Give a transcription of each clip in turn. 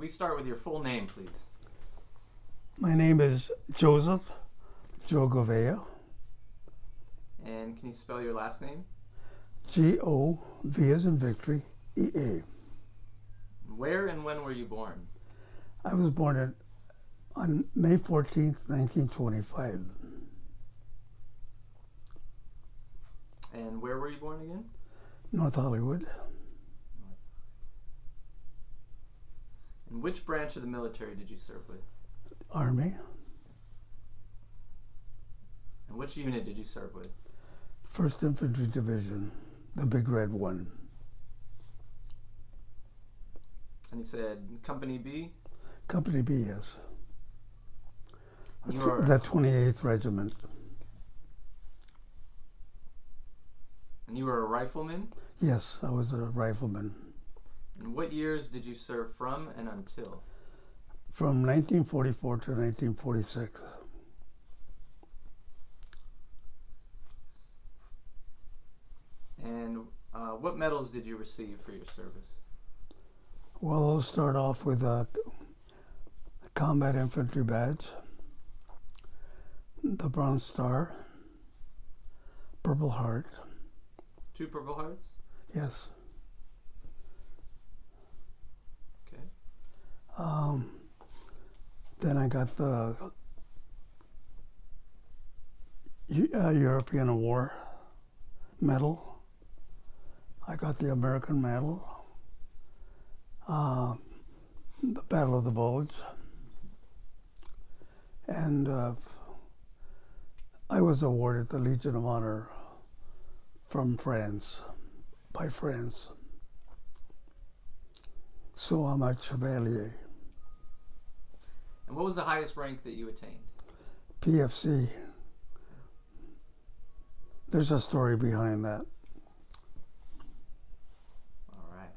Can we start with your full name, please? My name is Joseph Joe Govea, And can you spell your last name? G-O-V as in victory, E-A. Where and when were you born? I was born on May 14th, 1925, And where were you born again? North Hollywood, And which branch of the military did you serve with? Army, And which unit did you serve with? 1st Infantry Division, the big red one. And you said Company B? Company B, yes. You were, The 28th Regiment. and you were a rifleman? Yes, I was a rifleman. And what years did you serve from and until? From 1944 to 1946. And what medals did you receive for your service? Well, I'll start off with a combat infantry badge, the Bronze Star, Purple Heart, 2 Purple Hearts? yes. Okay. Then I got the European War Medal. I got the American Medal, the Battle of the Bulge, and I was awarded the Legion of Honor from France, by France. So I'm a Chevalier. And what was the highest rank that you attained? PFC. There's a story behind that. All right.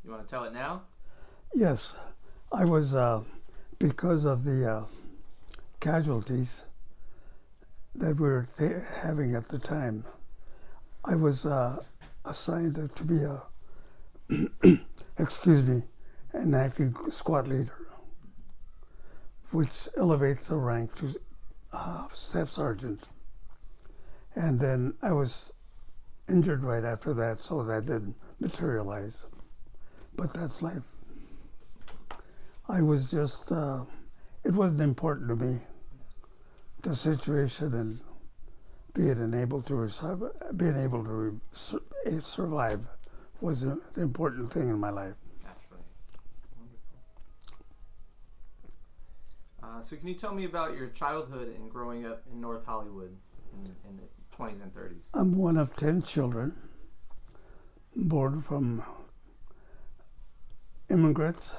You want to tell it now? Yes, I was, because of the casualties that we were having at the time, I was assigned to be an acting squad leader, which elevates the rank to staff sergeant. And then I was injured right after that, so that didn't materialize. But that's life. I was just, it wasn't important to me, the situation and being able to survive was the important thing in my life. Naturally. Wonderful. So can you tell me about your childhood and growing up in North Hollywood in the 20s and 30s? I'm one of 10 children, born from immigrants,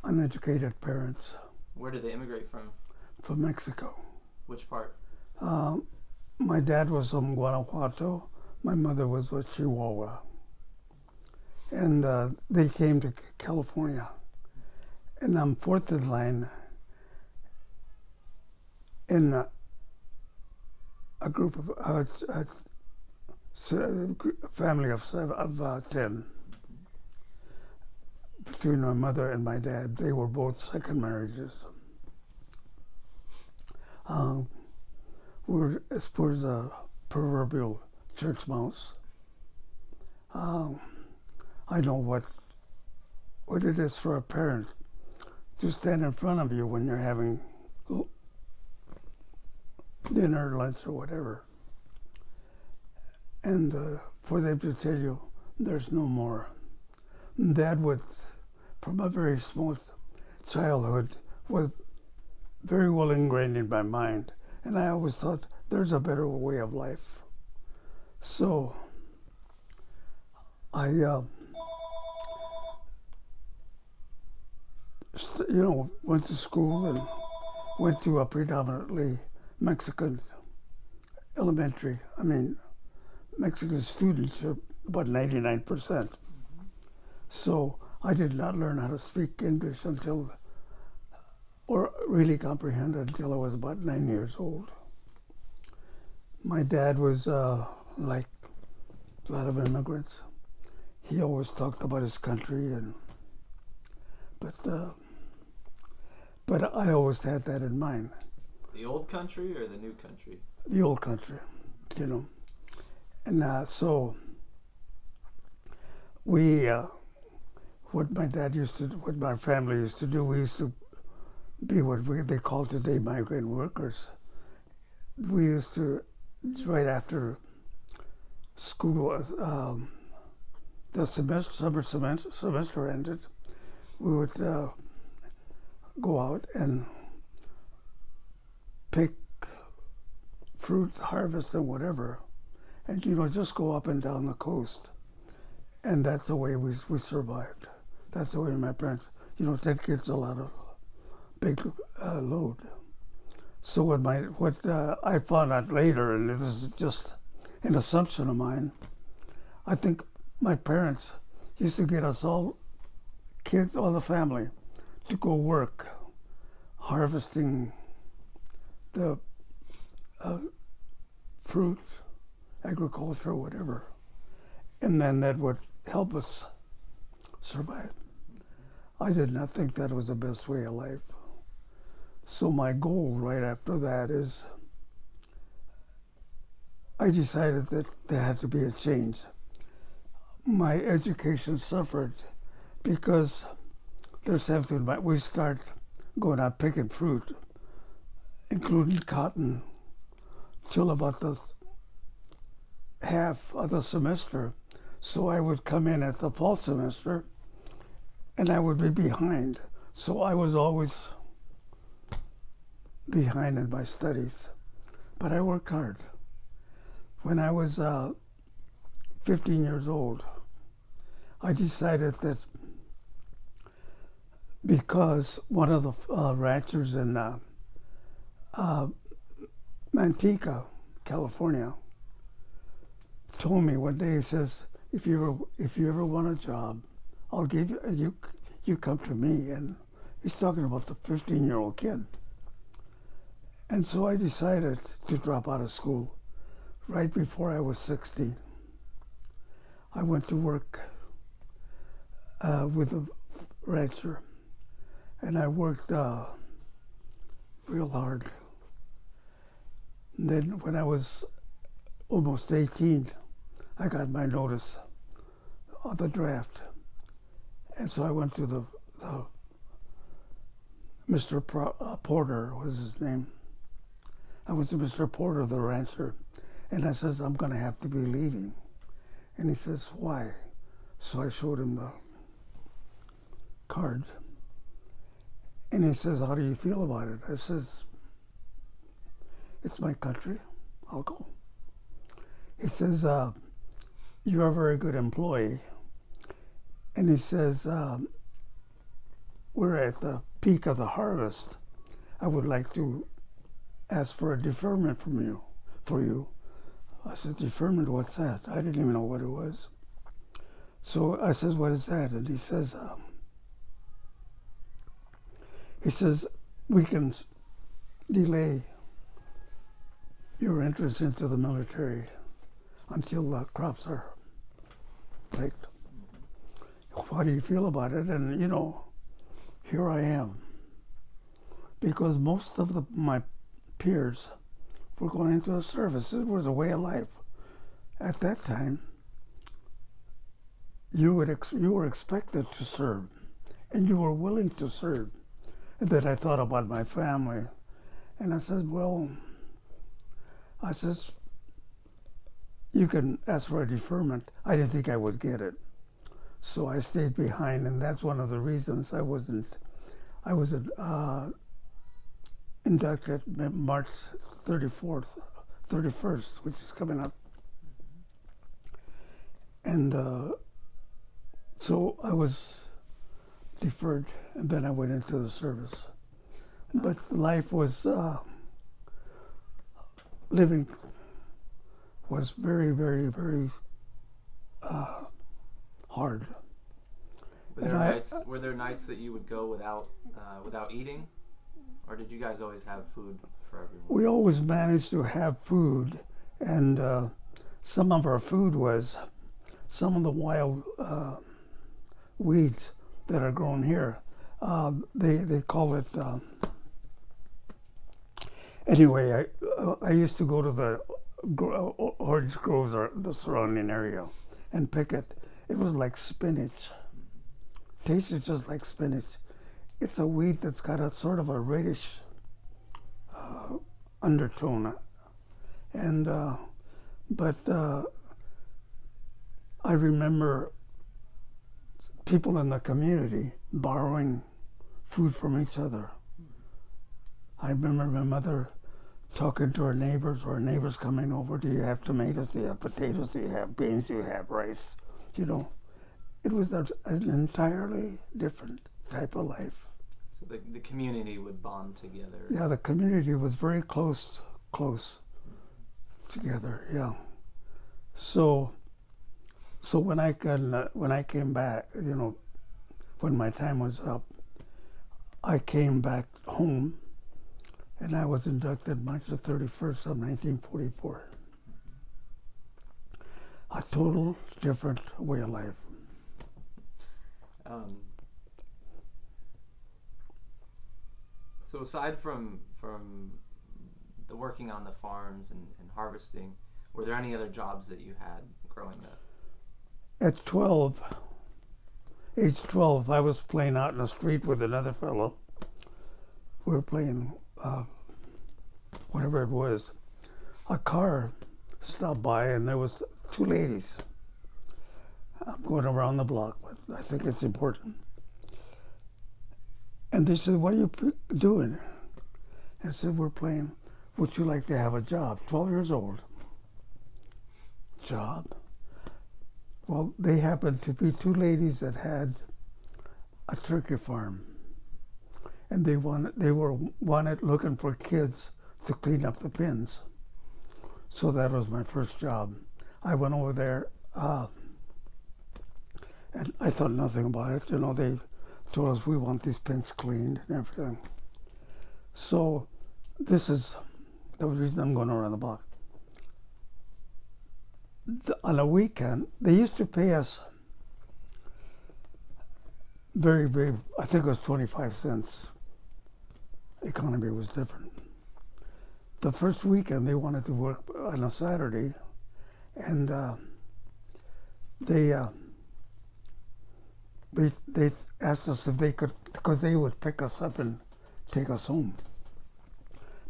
uneducated parents Where did they immigrate from? from Mexico. Which part? My dad was from Guanajuato, my mother was from Chihuahua. And they came to California. And I'm fourth in line in a group of, a family of 10. Between my mother and my dad, they were both second marriages. We were as poor as a proverbial church mouse. I know what it is for a parent to stand in front of you when you're having dinner, lunch, or whatever, and for them to tell you there's no more. Dad would, from a very small childhood, was very well ingrained in my mind, and I always thought there's a better way of life. So I, went to school and went to a predominantly Mexican elementary. Mexican students are about 99%. So I did not learn how to speak English or really comprehend it until I was about 9 years old. My dad was like a lot of immigrants. He always talked about his country and but I always had that in mind. The old country or the new country? The old country, you know. And so we, what my dad used to, what my family used to do, we used to be what they call today migrant workers. We used to, right after school, the semester ended, we would go out and pick fruit, harvest, and whatever, and just go up and down the coast, and that's the way we survived. That's the way my parents, that gets a lot of big load. So what I found out later, and this is just an assumption of mine, I think my parents used to get us all kids, all the family, to go work harvesting the fruit, agriculture, whatever, and then that would help us survive. I did not think that was the best way of life. So my goal right after that is I decided that there had to be a change. My education suffered because there's times when we start going out picking fruit, including cotton, till about the half of the semester. So I would come in at the fall semester and I would be behind. So I was always behind in my studies, but I worked hard. When I was 15 years old, I decided that because one of the ranchers in Manteca, California, told me one day, he says, if you ever want a job, I'll give you come to me. And he's talking about the 15-year-old kid. And so I decided to drop out of school right before I was 16. I went to work with a rancher, and I worked real hard. And then when I was almost 18, I got my notice of the draft. And so I went to the Mr. Porter was his name. I went to Mr. Porter, the rancher, and I says, I'm going to have to be leaving. And he says, why? So I showed him the card. And he says, how do you feel about it? I says, it's my country. I'll go. He says, you're a very good employee. And he says, we're at the peak of the harvest. I would like to ask for a deferment for you. I said, deferment, what's that? I didn't even know what it was. So I says, what is that? And he says, we can delay your entrance into the military until the crops are picked. How do you feel about it? And here I am. Because most of my peers were going into the service. It was a way of life. At that time, you were expected to serve, and you were willing to serve. And then I thought about my family, and I said, you can ask for a deferment. I didn't think I would get it. So I stayed behind, and that's one of the reasons I was inducted March 31st, which is coming up. And so I was deferred, and then I went into the service. But life was, living was very, very, very hard. Were there nights that you would go without eating? Or did you guys always have food for everyone? We always managed to have food, and some of our food was some of the wild weeds that are grown here. They call it. Anyway, I used to go to the orange groves or the surrounding area and pick it. It was like spinach. Tasted just like spinach. It's a wheat that's got a sort of a reddish undertone, and but I remember people in the community borrowing food from each other. I remember my mother talking to her neighbors, or neighbors coming over. Do you have tomatoes? Do you have potatoes? Do you have beans? Do you have rice? You know, it was an entirely different type of life. So the community would bond together. Yeah, the community was very close together. Yeah. So when I came back, you know, when my time was up, I came back home, and I was inducted March the 31st of 1944. A total different way of life. So aside from the working on the farms and harvesting, were there any other jobs that you had growing up? At age 12, I was playing out in the street with another fellow. We were playing whatever it was. A car stopped by, and there was two ladies. I'm going around the block, but I think it's important. And they said, "What are you doing?" I said, "We're playing. Would you like to have a job?" 12 years old. Job? Well, they happened to be two ladies that had a turkey farm, and they were looking for kids to clean up the pens. So that was my first job. I went over there, and I thought nothing about it. You know, they told us we want these pens cleaned and everything. So this is the reason I'm going around the block. On a weekend, they used to pay us very, very, I think it was 25 cents. Economy was different. The first weekend, they wanted to work on a Saturday, and they asked us if they could, because they would pick us up and take us home.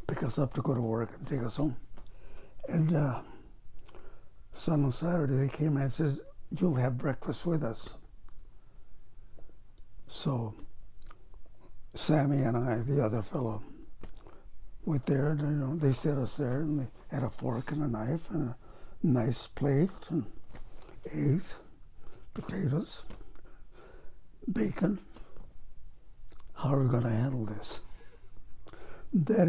Pick us up to go to work and take us home. And so on Saturday, they came and said, "You'll have breakfast with us." So Sammy and I, the other fellow, went there, and you know, they set us there, and they had a fork and a knife and a nice plate and eggs, potatoes, bacon. How are we going to handle this? That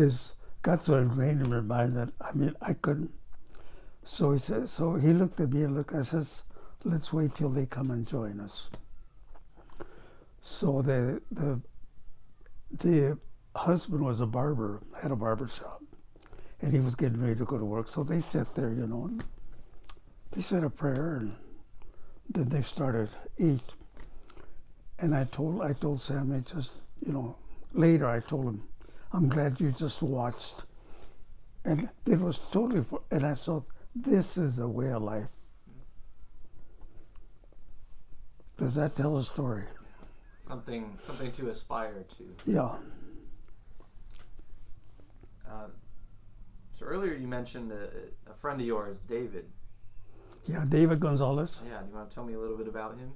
got so ingrained in my mind that, I mean, I couldn't. So he looked at me and I says, "Let's wait till they come and join us." So the husband was a barber, had a barber shop, and he was getting ready to go to work. So they sat there, you know, and they said a prayer, and then they started to eat. And I told Sammy, just, you know, later I told him, "I'm glad you just watched." And it was totally, and I thought, this is a way of life. Does that tell a story? Something to aspire to. Yeah. So earlier you mentioned a friend of yours, David. Yeah, David Gonzalez. Yeah, do you want to tell me a little bit about him?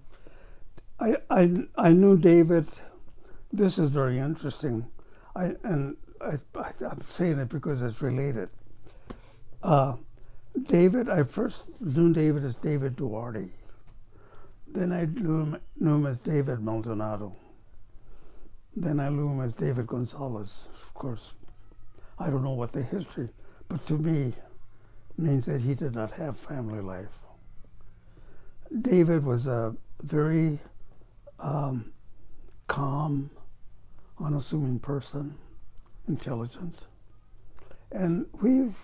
I knew David. This is very interesting. I'm saying it because it's related. David, I first knew David as David Duarte. Then I knew him as David Maldonado. Then I knew him as David Gonzalez. Of course, I don't know what the history, but to me, means that he did not have family life. David was a very calm, unassuming person, intelligent, and we've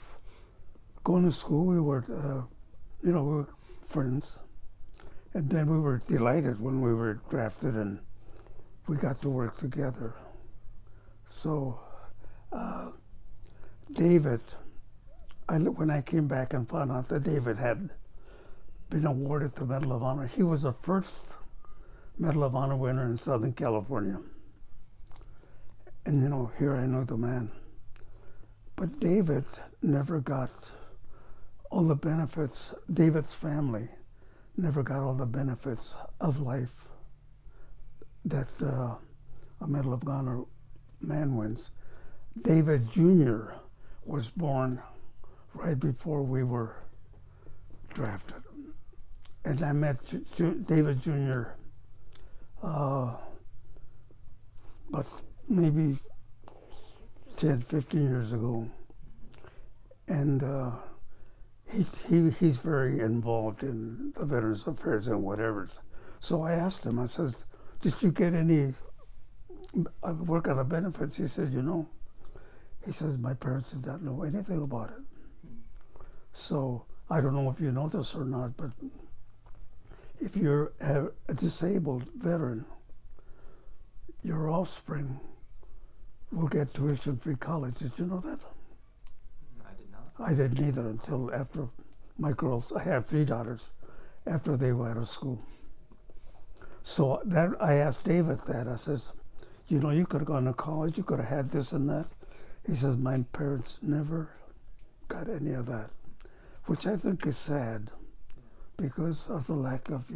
gone to school. We were, we were friends, and then we were delighted when we were drafted and we got to work together. So David, when I came back and found out that David had been awarded the Medal of Honor, he was the first Medal of Honor winner in Southern California. And here I know the man. But David never got all the benefits. David's family never got all the benefits of life that a Medal of Honor man wins. David Jr. was born right before we were drafted. And I met David Jr. But maybe 10, 15 years ago. And he's very involved in the Veterans Affairs and whatever. So I asked him, I says, did you get any work on the benefits? He said, he says, my parents did not know anything about it. So I don't know if you know this or not, but if you're a disabled veteran, your offspring will get tuition-free college. Did you know that? I did not. I didn't either until after my girls, I have 3 daughters, after they were out of school. So that I asked David that. I says, you could have gone to college, you could have had this and that. He says, my parents never got any of that, which I think is sad because of the lack of,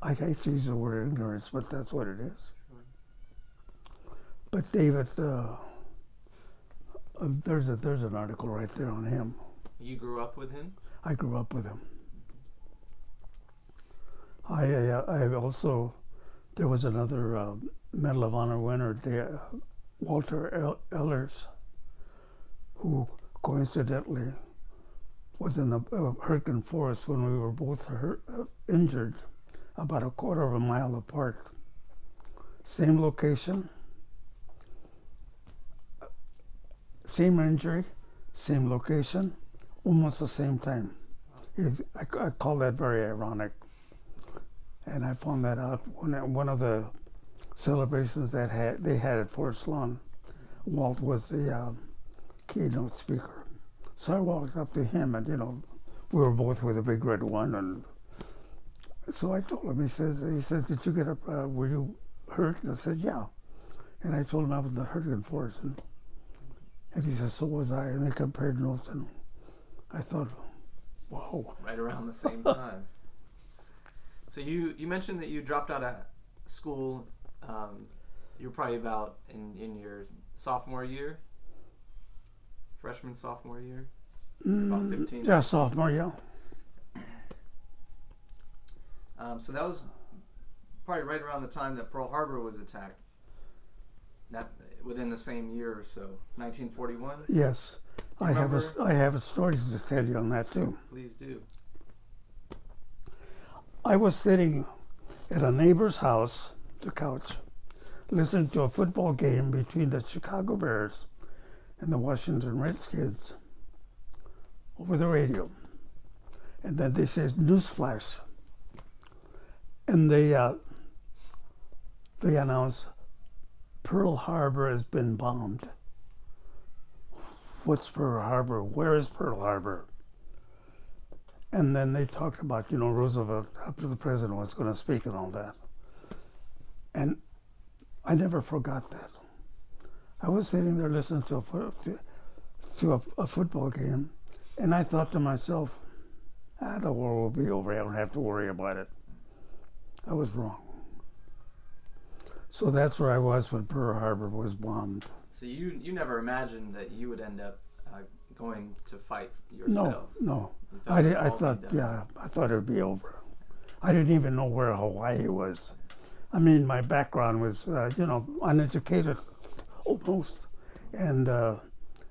I hate to use the word ignorance, but that's what it is. But David, there's an article right there on him. You grew up with him? I grew up with him. I also, there was another Medal of Honor winner, Walter Ehlers, who coincidentally was in the Hurricane Forest when we were both injured, about a quarter of a mile apart. Same location, same injury, same location, almost the same time. I call that very ironic. And I found that out when one of the celebrations that they had at Forest Lawn. Walt was the keynote speaker. So I walked up to him and, we were both with a big red one. And so I told him, he says, did you get up, were you hurt? And I said, yeah. And I told him I was in the Hurricane Forest. And he said, so was I. And they compared notes. And I thought, whoa. Right around the same time. So you mentioned that you dropped out of school. You were probably about in your sophomore year, freshman, sophomore year, about 15. Yeah, sophomore, yeah. So that was probably right around the time that Pearl Harbor was attacked. That within the same year or so, 1941. Yes, I have a story to tell you on that too. Please do. I was sitting at a neighbor's house, the couch, listening to a football game between the Chicago Bears and the Washington Redskins over the radio. And then they said, newsflash. And they announced, Pearl Harbor has been bombed. What's Pearl Harbor? Where is Pearl Harbor? And then they talked about, Roosevelt, after the president was going to speak and all that. And I never forgot that. I was sitting there listening to a football game, and I thought to myself, the war will be over. I don't have to worry about it. I was wrong. So that's where I was when Pearl Harbor was bombed. So you never imagined that you would end up going to fight yourself? No. I thought it would be over. I didn't even know where Hawaii was. I mean, my background was, uneducated almost. And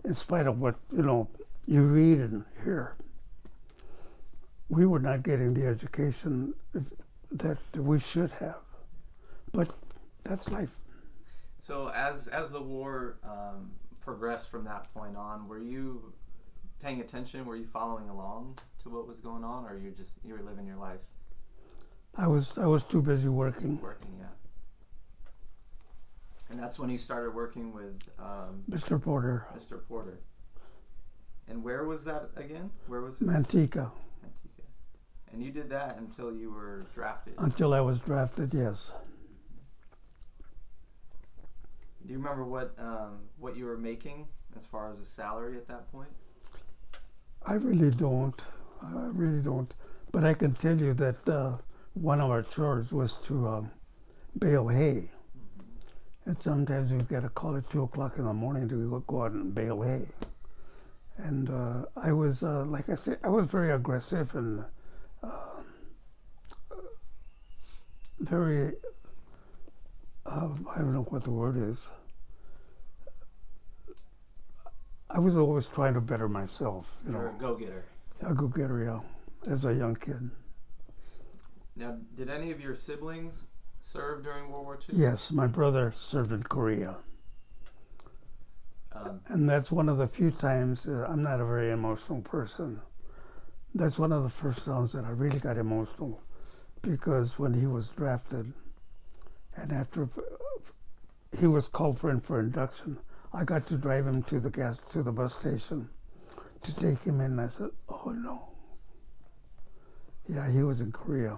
in spite of what, you read and hear, we were not getting the education that we should have. But that's life. So as the war progressed from that point on, were you paying attention? Were you following along to what was going on, or you were living your life? I was too busy working. Yeah. And that's when you started working with Mr. Porter, Mr. Porter. And where was that again? Where was it? Manteca. Antigua. And you did that until you were drafted? Until I was drafted, yes. Do you remember what you were making as far as a salary at that point? I really don't. But I can tell you that one of our chores was to bale hay. And sometimes we'd get a call at 2 o'clock in the morning to go out and bale hay. And I was, like I said, I was very aggressive and very, I don't know what the word is. I was always trying to better myself. You were a go-getter. A go-getter, yeah, as a young kid. Now, did any of your siblings serve during World War II? Yes, my brother served in Korea. And that's one of the few times, I'm not a very emotional person. That's one of the first times that I really got emotional, because when he was drafted and after he was called for induction, I got to drive him to the bus station to take him in. I said, oh no. Yeah, he was in Korea.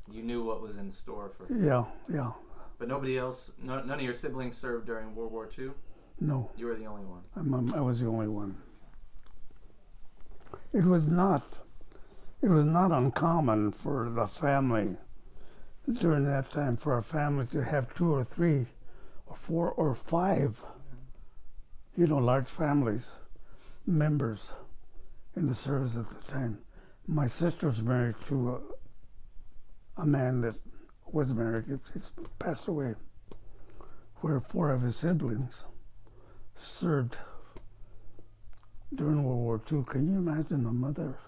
You knew what was in store for him. Yeah. But nobody else, none of your siblings served during World War II? No. You were the only one? I was the only one. It was not uncommon for the family during that time, for a family to have 2 or 3 or 4 or 5, large families, members in the service at the time. My sister was married to a man that was married, he passed away, where 4 of his siblings served during World War II. Can you imagine the mother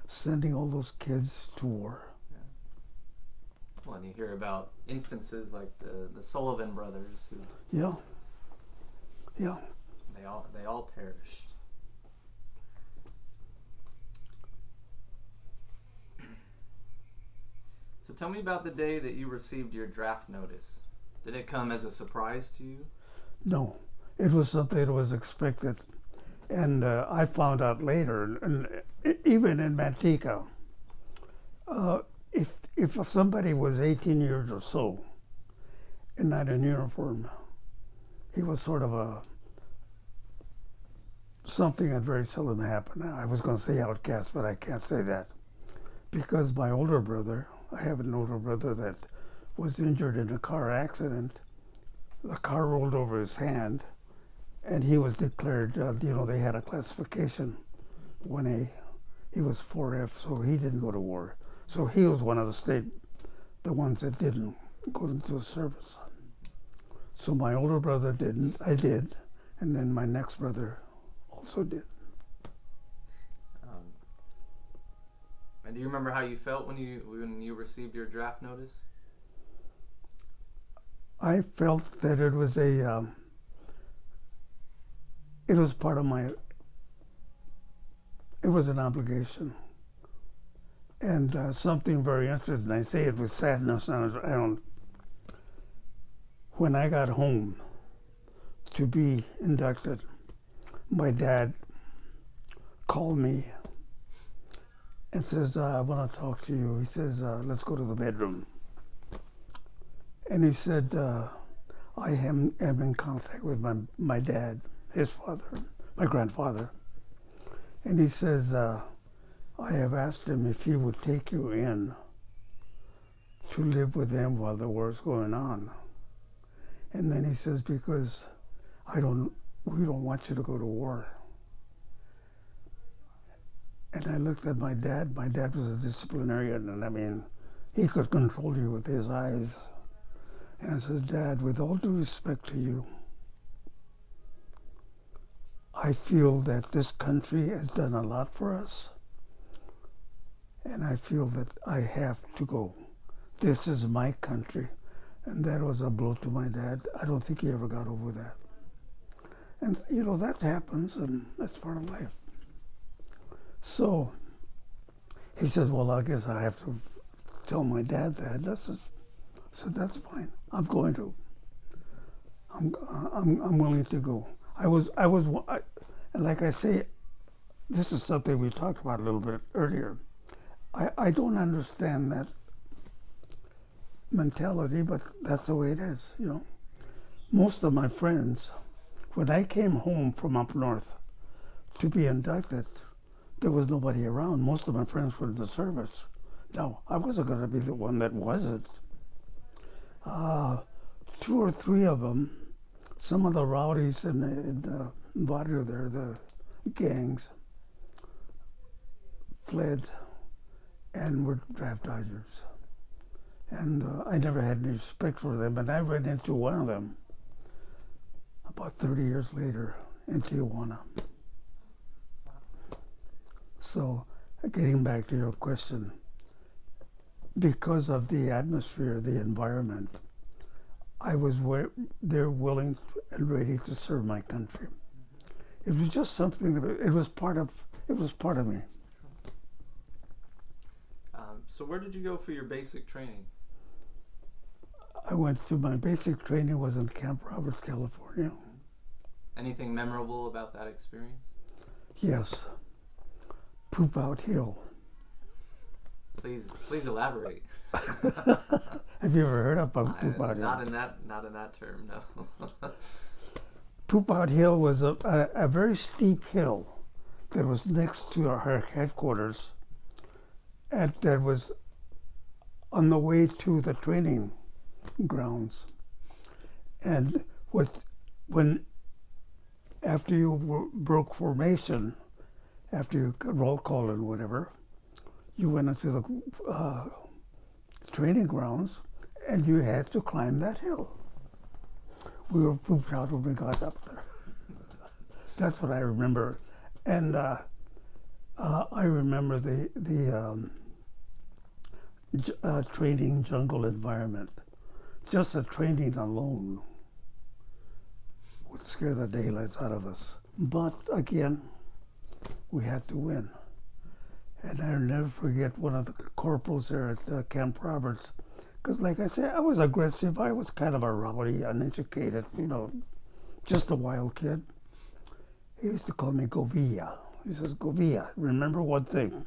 sending all those kids to war? Well, and you hear about instances like the Sullivan brothers who Yeah. they all perished. So tell me about the day that you received your draft notice. Did it come as a surprise to you? No, it was something that was expected. And I found out later, and even in Manteca, if somebody was 18 years or so and not in uniform, he was sort of something that very seldom happened. I was going to say outcast, but I can't say that, because my older brother, I have an older brother that was injured in a car accident. The car rolled over his hand, and he was declared, they had a classification, 1A. He was 4F, so he didn't go to war. So he was one of the ones that didn't go into the service. So my older brother didn't, I did, and then my next brother also did. And do you remember how you felt when you received your draft notice? I felt that it was it was part of it was an obligation. And something very interesting, I say it with sadness, when I got home to be inducted, my dad called me and says, I want to talk to you. He says, let's go to the bedroom. And he said, I am in contact with my dad, his father, my grandfather. And he says, I have asked him if he would take you in to live with him while the war's going on. And then he says, because we don't want you to go to war. And I looked at my dad. My dad was a disciplinarian, and he could control you with his eyes. And I said, Dad, with all due respect to you, I feel that this country has done a lot for us, and I feel that I have to go. This is my country. And that was a blow to my dad. I don't think he ever got over that. And, that happens, and that's part of life. So he says, well, I guess I have to tell my dad that. I said, that's fine. I'm going to. I'm willing to go. And like I say, this is something we talked about a little bit earlier. I don't understand that mentality, but that's the way it is, you know. Most of my friends, when I came home from up north to be inducted, there was nobody around. Most of my friends were in the service. Now, I wasn't going to be the one that wasn't. Two or three of them, some of the rowdies in the barrio there, the gangs, fled and were draft dodgers. And I never had any respect for them. And I ran into one of them about 30 years later in Tijuana. So, getting back to your question, because of the atmosphere, the environment, I was there willing and ready to serve my country. It was just something that it was part of me. So where did you go for your basic training? My basic training was in Camp Roberts, California. Anything memorable about that experience? Yes. Poop Out Hill. Please elaborate. Have you ever heard about Poop Out Hill? Not in that term, no. Poop Out Hill was a very steep hill that was next to our headquarters, and that was on the way to the training grounds. And after you broke formation, after you roll call and whatever, you went into the training grounds and you had to climb that hill. We were pooped out when we got up there. That's what I remember. And I remember the training jungle environment. Just the training alone would scare the daylights out of us. But again, we had to win. And I'll never forget one of the corporals there at Camp Roberts, because like I said, I was aggressive. I was kind of a rowdy, uneducated, you know, just a wild kid. He used to call me Govea. He says, Govea, remember one thing.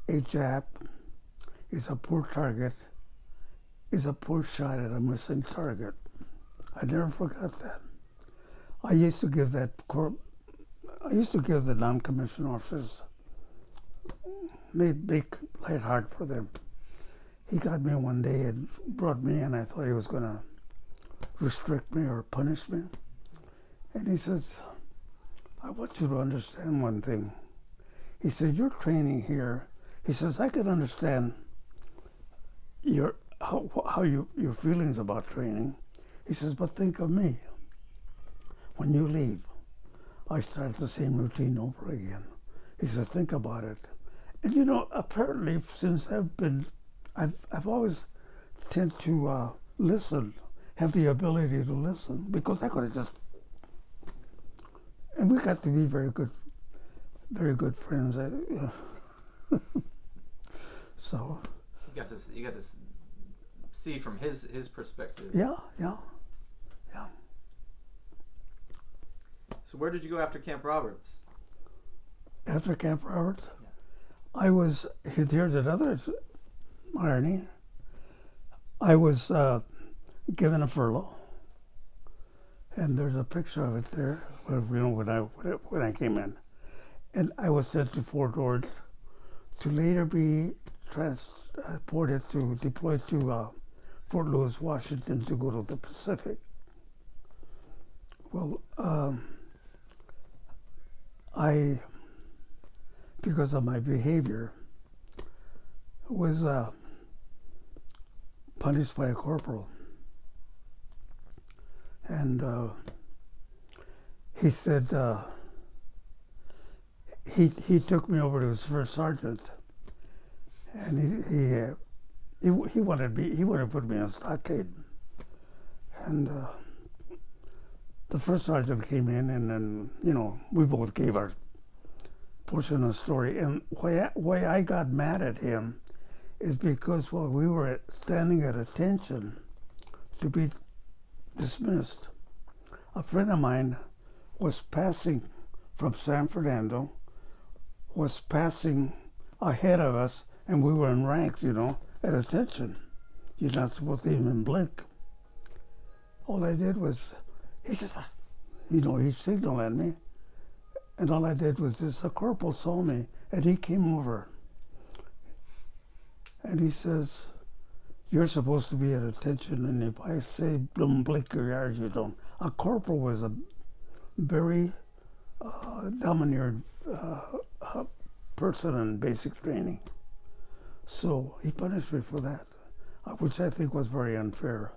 A Jap is a poor target, is a poor shot at a missing target. I never forgot that. I used to give the non-commissioned officers, make light hard for them. He got me one day and brought me in. I thought he was going to restrict me or punish me. And he says, I want you to understand one thing. He said, you're training here. He says, I can understand your feelings about training. He says, but think of me. When you leave, I start the same routine over again. He said, think about it. And you know, apparently since I've always tend to listen, have the ability to listen, because I could have just, and we got to be very good friends. So. You got to see from his perspective. Yeah. So where did you go after Camp Roberts? After Camp Roberts? Yeah. Here's another irony. I was given a furlough, and there's a picture of it there, when I came in. And I was sent to Fort Ord to later be deployed to Fort Lewis, Washington, to go to the Pacific. Well, because of my behavior, was punished by a corporal. And he said, he took me over to his first sergeant, and he wanted to put me on stockade. And the first sergeant came in, and then, you know, we both gave our portion of the story. And why I got mad at him is because while we were standing at attention to be dismissed. A friend of mine was passing from San Fernando, was passing ahead of us, and we were in ranks, at attention. You're not supposed to even blink. All I did was, he says, he signaled at me, and all I did was this, a corporal saw me, and he came over, and he says, you're supposed to be at attention, and if I say don't blink your eyes, you don't. A corporal was a very domineered person in basic training. So he punished me for that, which I think was very unfair.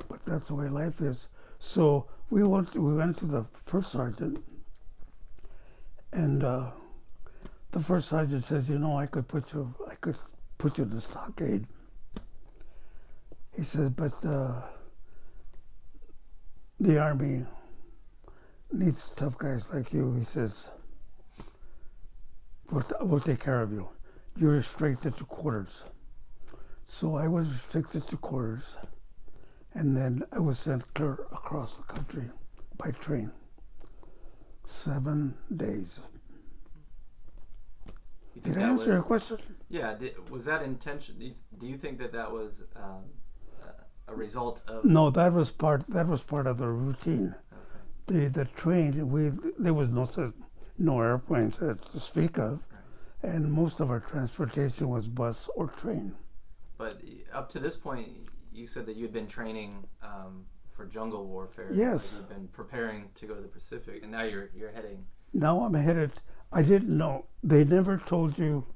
But that's the way life is. So we went to the first sergeant, and the first sergeant says, I could put you in the stockade. He says, but the Army needs tough guys like you. He says, we'll take care of you. You're restricted to quarters. So I was restricted to quarters, and then I was sent clear across the country by train. 7 days. Did I answer your question? Yeah. Was that intention? Do you think that was a result of? No, that was part of the routine. Okay. The train, there was no airplanes to speak of, right. And most of our transportation was bus or train. But up to this point, you said that you had been training for jungle warfare. Yes. Like you've been preparing to go to the Pacific, and now you're heading. Now I'm headed. I didn't know. They never told you.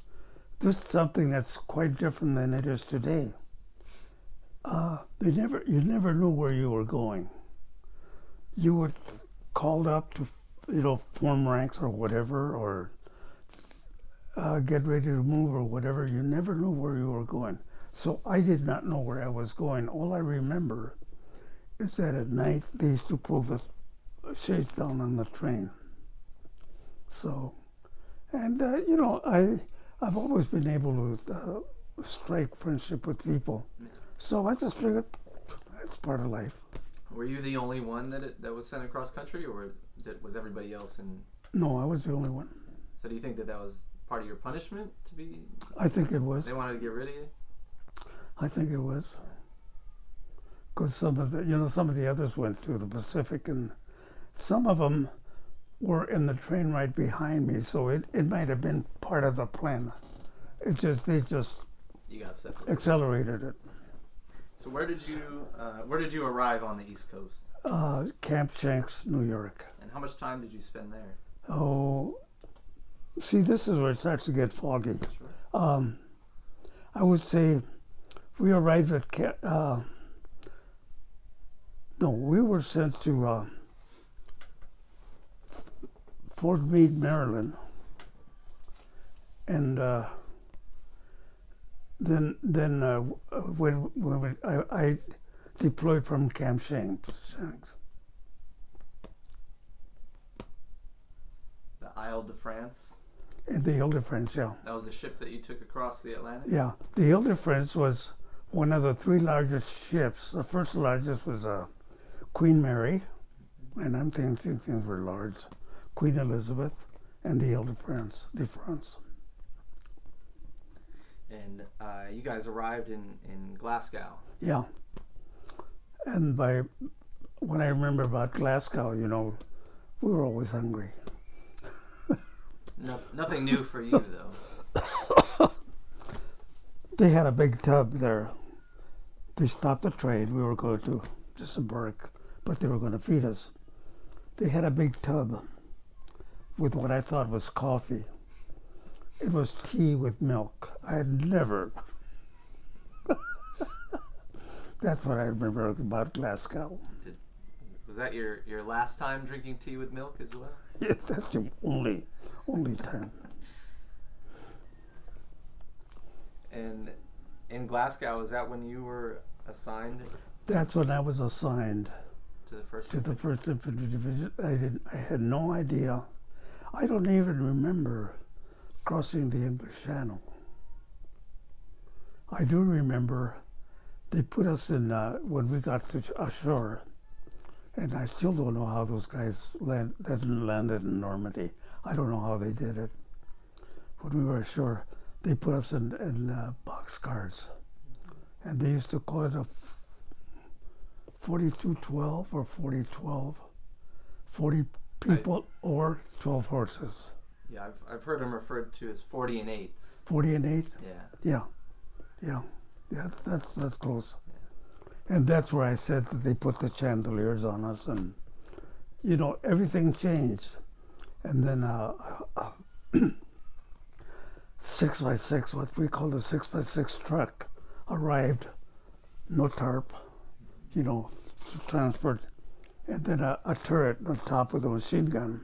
This is something that's quite different than it is today. You never knew where you were going. You were called up to, form ranks or whatever, or get ready to move or whatever. You never knew where you were going. So I did not know where I was going. All I remember is that at night they used to pull the shades down on the train. So, and I've always been able to strike friendship with people. So I just figured that's part of life. Were you the only one that was sent across country, or was everybody else in? No, I was the only one. So do you think that was part of your punishment to be? I think it was. They wanted to get rid of you? I think it was. Because some of the others went to the Pacific, and some of them were in the train right behind me, so it might have been part of the plan. They just you got separated. Accelerated it. So where did you arrive on the East Coast? Camp Shanks, New York. And how much time did you spend there? Oh, see, this is where it starts to get foggy. Sure. I would say we arrived at we were sent to Fort Meade, Maryland, and then when I deployed from Camp Shanks. The Isle de France? The Ile de France, yeah. That was the ship that you took across the Atlantic? Yeah. The Ile de France was one of the three largest ships. The first largest was Queen Mary, and I'm thinking things were large. Queen Elizabeth, and the Ile de France. And you guys arrived in Glasgow. Yeah. And when I remember about Glasgow, we were always hungry. No, nothing new for you, though. They had a big tub there. They stopped the train. We were going to disembark, but they were going to feed us. They had a big tub with what I thought was coffee. It was tea with milk. I had never. That's what I remember about Glasgow. Was that your last time drinking tea with milk as well? Yes, that's the only time. And in Glasgow, is that when you were assigned? That's when I was assigned to the first Infantry Division. I had no idea. I don't even remember crossing the English Channel. I do remember they put us in, when we got to ashore, and I still don't know how those guys that landed in Normandy. I don't know how they did it. When we were ashore, they put us in boxcars, and they used to call it a 4212 or 4012, 40 people or 12 horses. Yeah, I've heard them referred to as 40 and 8s. 40 and 8? Yeah. Yeah. That's close. Yeah. And that's where I said that they put the chandeliers on us, and everything changed. And then 6x6, what we call the 6x6 truck, arrived. No tarp, to transport, and then a turret on top with a machine gun,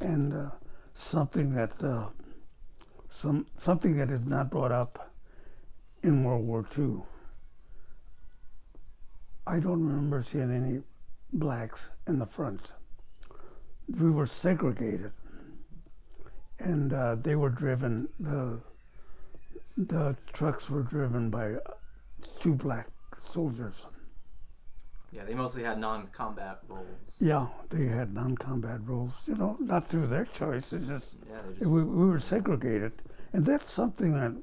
and something that is not brought up in World War II. I don't remember seeing any blacks in the front. We were segregated, and they were driven. The trucks were driven by 2 black soldiers. Yeah, they mostly had non-combat roles. Yeah, they had non-combat roles. Not through their choice. It's just, we were segregated, and that's something that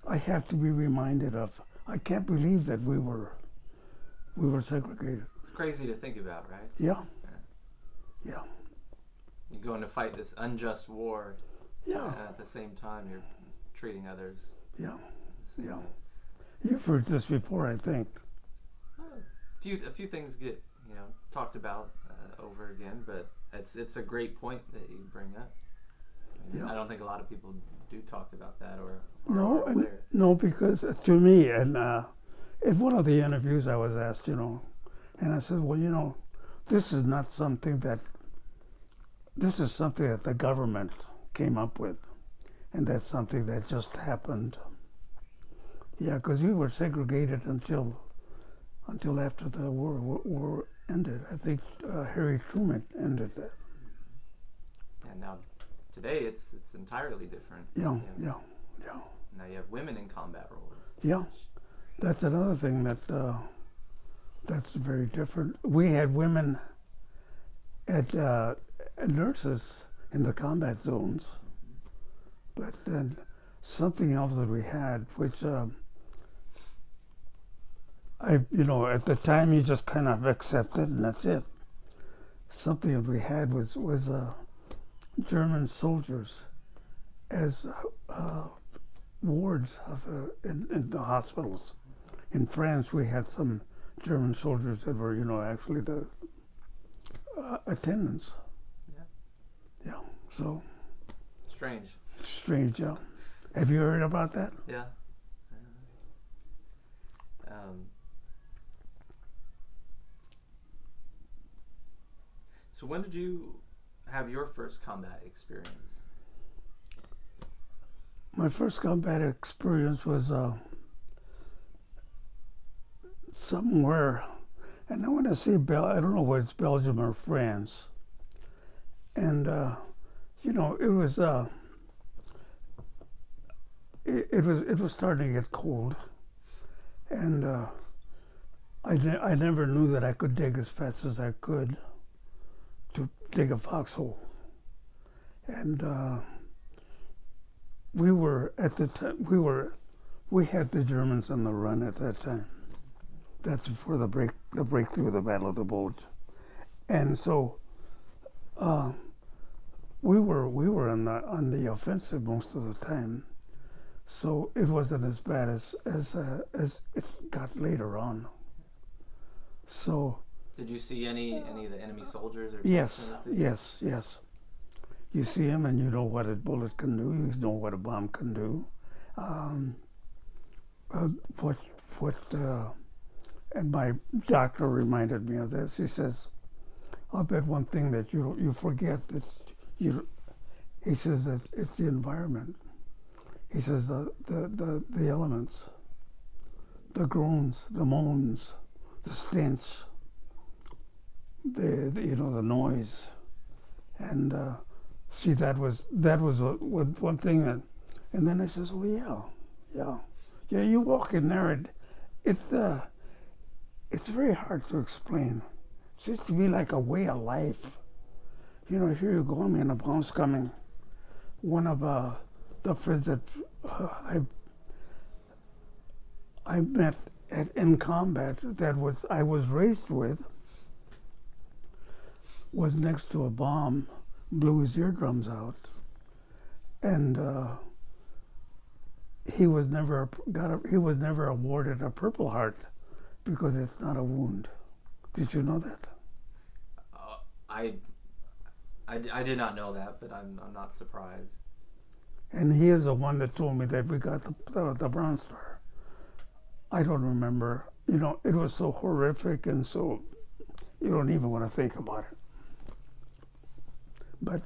I have to be reminded of. I can't believe that we were segregated. It's crazy to think about, right? Yeah. You're going to fight this unjust war. Yeah. And at the same time, you're treating others. Yeah. The same way. You've heard this before, I think. A few things get talked about over again, but it's a great point that you bring up. I don't think a lot of people do talk about that or are aware. No, because to me, and in one of the interviews I was asked, and I said, well, this is not something that. This is something that the government came up with, and that's something that just happened. Yeah, because we were segregated until after the war ended. I think Harry Truman ended that. And now, today it's entirely different. Yeah. Now you have women in combat roles. Yeah, that's another thing that's very different. We had women at nurses in the combat zones, but then something else that we had, which at the time you just kind of accepted, and that's it. Something that we had was German soldiers as wards in the hospitals. In France, we had some German soldiers that were, actually the attendants. Yeah. So. Strange, yeah. Have you heard about that? Yeah. So when did you have your first combat experience? My first combat experience was somewhere, and I want to say I don't know whether it's Belgium or France, and it was starting to get cold, and I never knew that I could dig as fast as I could to dig a foxhole, and we were at the time we had the Germans on the run at that time. That's before the breakthrough of the Battle of the Bulge, and so we were on the offensive most of the time. So it wasn't as bad as it got later on. So. Did you see any of the enemy soldiers? Or yes. You see them, and you know what a bullet can do. You know what a bomb can do. And my doctor reminded me of this. He says, "I'll bet one thing that you forget that you." He says that it's the environment. He says the elements, the groans, the moans, the stench, the noise, and see that was one thing that, and then I says, well, yeah, you walk in there it's it's very hard to explain. It seems to be like a way of life. You know, here you go, I mean, a bomb's coming. One of the friends that I met in combat that I was raised with was next to a bomb, blew his eardrums out, and he was never awarded a Purple Heart because it's not a wound. Did you know that? I, I did not know that, but I'm not surprised. And he is the one that told me that we got the Bronze Star. I don't remember. You know, it was so horrific and so you don't even want to think about it. But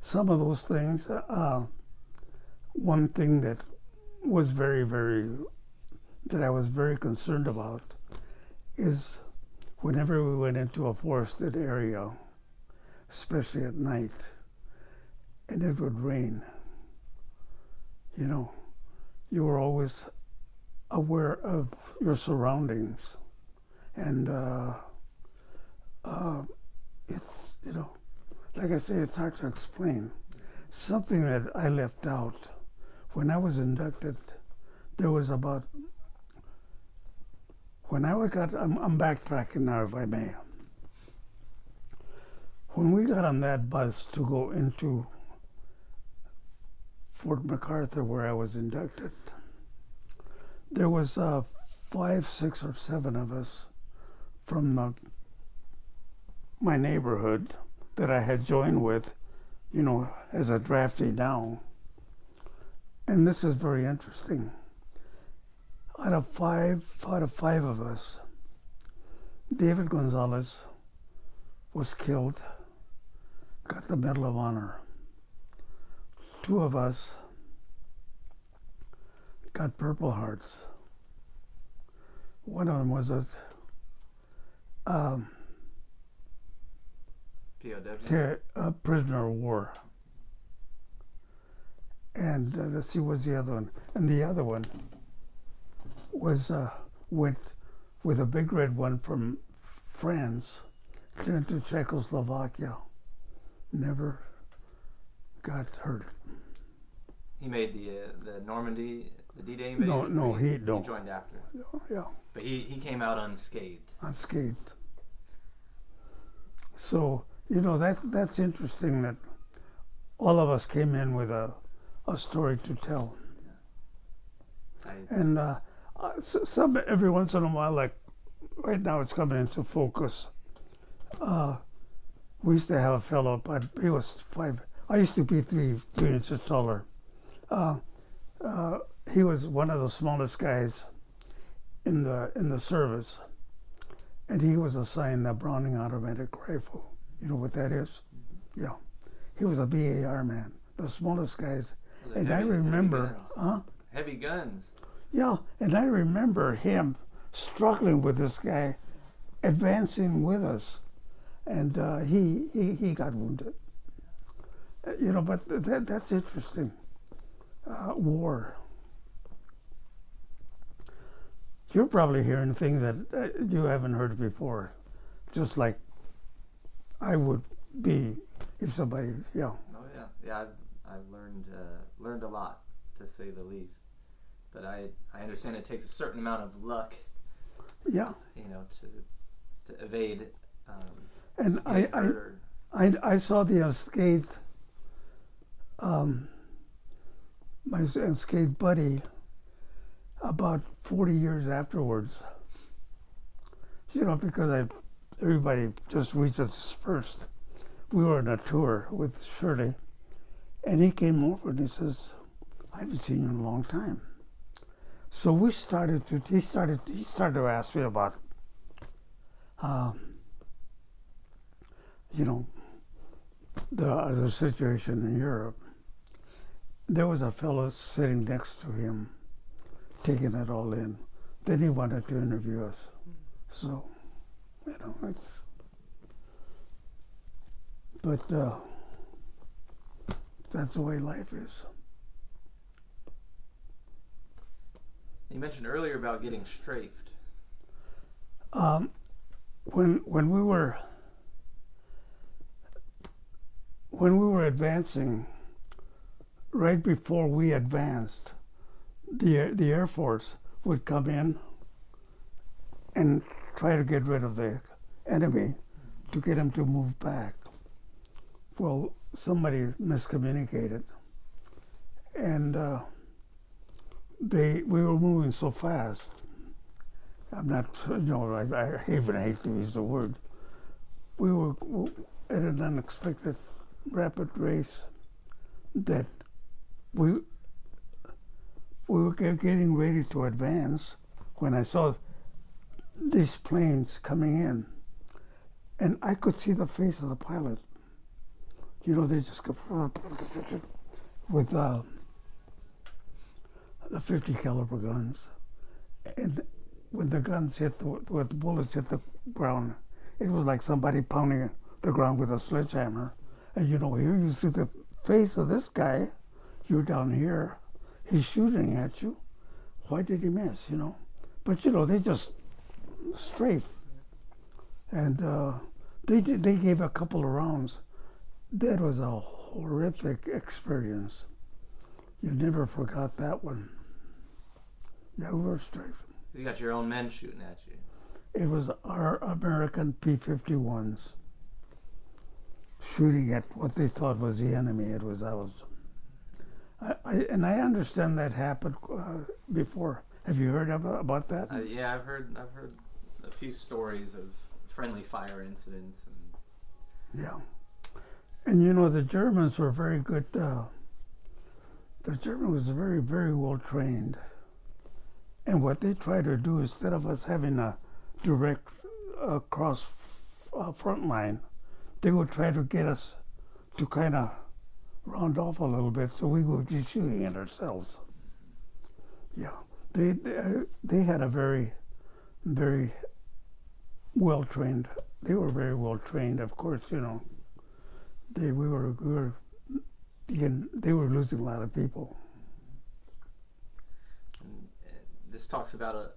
some of those things, one thing that was that I was very concerned about is whenever we went into a forested area, especially at night, and it would rain, you know, you were always aware of your surroundings. And it's, you know, like I say, it's hard to explain. Something that I left out, when I was inducted, there was about, I'm backtracking now if I may. When we got on that bus to go into Fort MacArthur where I was inducted, there was 5, 6, or 7 of us from my neighborhood that I had joined with, you know, as a draftee now. And this is very interesting. Out of five of us, David Gonzalez was killed, got the Medal of Honor. 2 of us got Purple Hearts. One of them was a prisoner of war. And let's see, what's the other one? And the other one was went with a big red one from France into Czechoslovakia. Never got hurt. He made the Normandy, the D-Day invasion? No, he He joined after. Yeah. But he came out unscathed. Unscathed. So, you know, that's interesting that all of us came in with a story to tell. And some every once in a while, like right now it's coming into focus. We used to have a fellow, but he was 5. I used to be 3 inches taller. He was one of the smallest guys in the service, and he was assigned the Browning automatic rifle. You know what that is? Yeah. He was a BAR man, the smallest guys. And I remember, heavy guns. Yeah, and I remember him struggling with this guy, advancing with us, and he got wounded. You know, but that's interesting. War. You're probably hearing things that you haven't heard before, just like I would be if somebody, yeah. Oh yeah. I've learned a lot, to say the least. But I understand it takes a certain amount of luck. Yeah. You know, to evade. And I saw the unscathed, my unscathed buddy about 40 years afterwards. You know, because everybody just reaches first. We were on a tour with Shirley, and he came over and he says, "I haven't seen you in a long time." So he started to ask me about, you know, the situation in Europe. There was a fellow sitting next to him, taking it all in. Then he wanted to interview us. So, you know, but that's the way life is. You mentioned earlier about getting strafed. When we were advancing, right before we advanced, the Air Force would come in and try to get rid of the enemy to get him to move back. Well, somebody miscommunicated, and we were moving so fast. I'm not, I even hate to use the word. We were at an unexpected rapid race that we were getting ready to advance when I saw these planes coming in, and I could see the face of the pilot. They just go with the 50 caliber guns, and when the guns when the bullets hit the ground, it was like somebody pounding the ground with a sledgehammer. And here you see the face of this guy. You're down here. He's shooting at you. Why did he miss? But they just strafe, and they gave a couple of rounds. That was a horrific experience. You never forgot that one. Yeah, we were strafing. You got your own men shooting at you. It was our American P-51s shooting at what they thought was the enemy. It was ours. I understand that happened before. Have you heard about that? Yeah, I've heard a few stories of friendly fire incidents. Yeah. And the Germans were very good. The German was very, very well trained. And what they tried to do, instead of us having a direct cross front line, they would try to get us to kind of round off a little bit so we would be shooting at ourselves. Yeah. They had a very, very well trained. They were very well trained, of course. They were losing a lot of people. This talks about a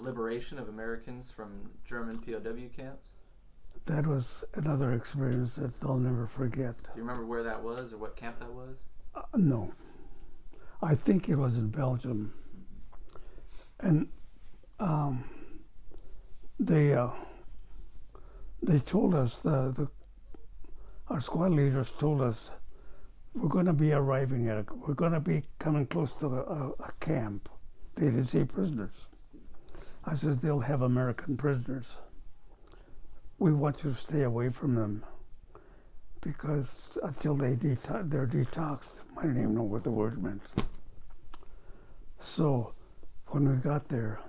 liberation of Americans from German POW camps. That was another experience that I'll never forget. Do you remember where that was or what camp that was? No. I think it was in Belgium. And they told us, our squad leaders told us, we're going to be coming close to a camp. They didn't say prisoners. I said, they'll have American prisoners. We want you to stay away from them because until they're detoxed, I don't even know what the word meant. So when we got there,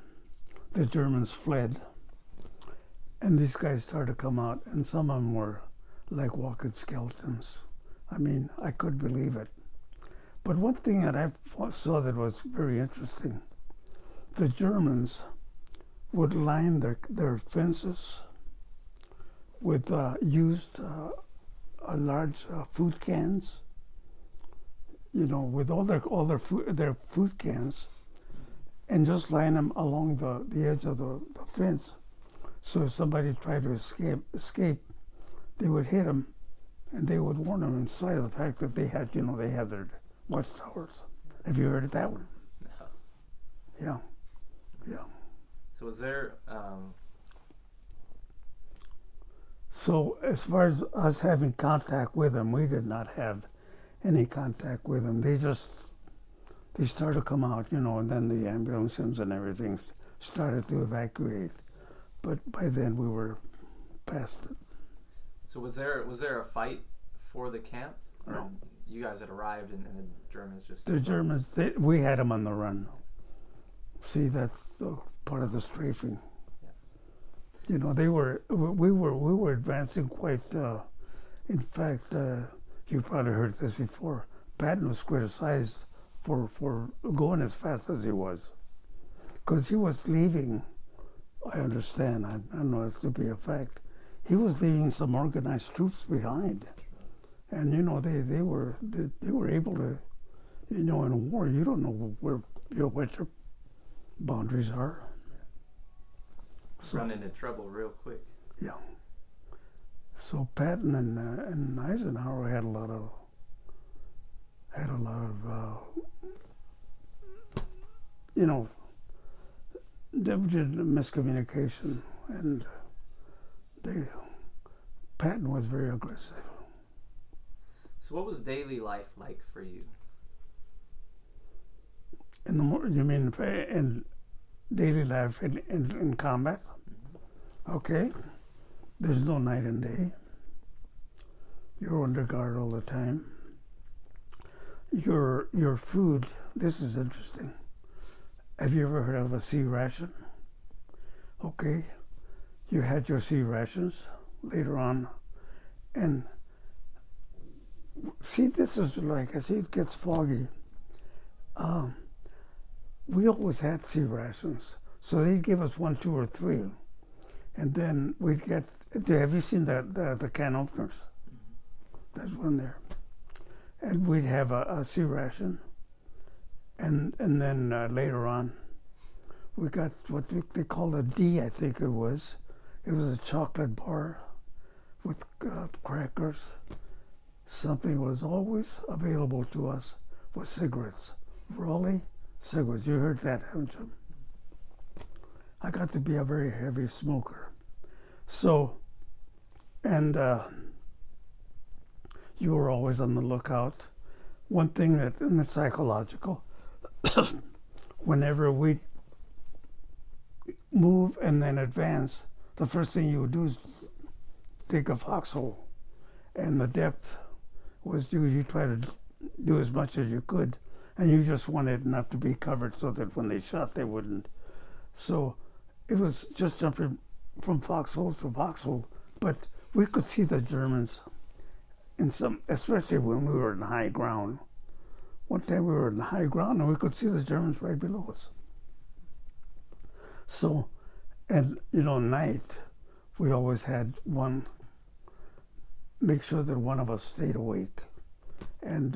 the Germans fled, and these guys started to come out, and some of them were like walking skeletons. I mean, I couldn't believe it. But one thing that I saw that was very interesting, the Germans would line their fences with used large food cans, with all their food cans, and just line them along the edge of the fence. So if somebody tried to escape, they would hit them, and they would warn them inside of the fact that they had their watchtowers. Have you heard of that one? No. Yeah. Yeah. So was there... So as far as us having contact with them, we did not have any contact with them. They started to come out, and then the ambulances and everything started to evacuate. But by then we were past it. So was there a fight for the camp? Or No. You guys had arrived and the Germans just... The Germans, we had them on the run. See, that's the part of the strafing. We were advancing quite, in fact, you probably heard this before, Patton was criticized for going as fast as he was. Because he was leaving, I understand, I don't know if to be a fact, he was leaving some organized troops behind. And, they were able to, in war, you don't know where, what boundaries are. So, run into trouble real quick. Yeah. So Patton and Eisenhower had a lot of you know, there was miscommunication, and they Patton was very aggressive. So what was daily life like for you? You mean in daily life in combat? Mm-hmm. Okay. There's no night and day. You're under guard all the time. Your food, this is interesting. Have you ever heard of a sea ration? Okay. You had your sea rations later on, and see, this is like, I see it gets foggy. We always had sea rations, so they'd give us 1, 2, or 3, and then we'd get. Have you seen the can openers? Mm-hmm. There's one there, and we'd have a sea ration, and then later on, we got what they called a D, I think it was. It was a chocolate bar with crackers. Something was always available to us was cigarettes. Raleigh cigarettes. You heard that, haven't you? I got to be a very heavy smoker. So, and you were always on the lookout. One thing that, and it's psychological, whenever we move and then advance, the first thing you would do is dig a foxhole. And the depth was you try to do as much as you could, and you just wanted enough to be covered so that when they shot, they wouldn't. So it was just jumping from foxhole to foxhole, but we could see the Germans in some, especially when we were in high ground. One time we were in high ground and we could see the Germans right below us. So, and night, we always had make sure that one of us stayed awake. And,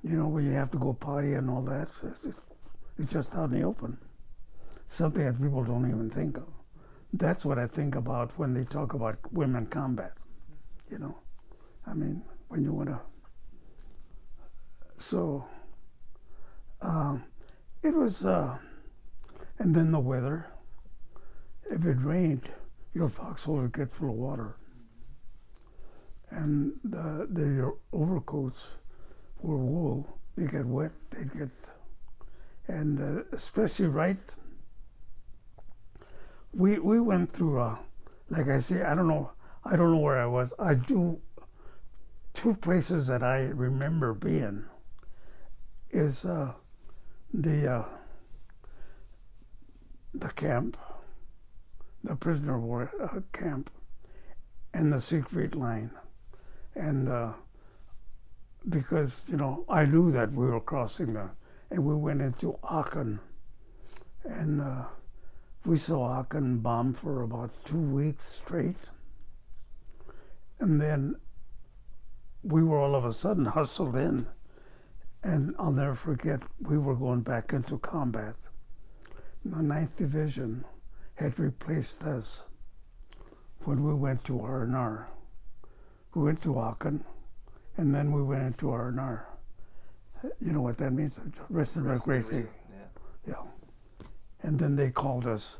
when you have to go potty and all that, it's just out in the open. Something that people don't even think of. That's what I think about when they talk about women combat. I mean, when you want to. So, it was, and then the weather. If it rained, your foxhole would get full of water. And your overcoats were wool. They get wet. And especially we went through like I say, I don't know where I was. I do two places that I remember being is the camp, the prisoner of war camp, and the Siegfried line. And because, I knew that we were crossing and we went into Aachen. And we saw Aachen bombed for about 2 weeks straight. And then we were all of a sudden hustled in. And I'll never forget, we were going back into combat. The 9th Division had replaced us when we went to R&R. We went to Aachen, and then we went into R&R. You know what that means? Rest and recreation. Yeah. And then they called us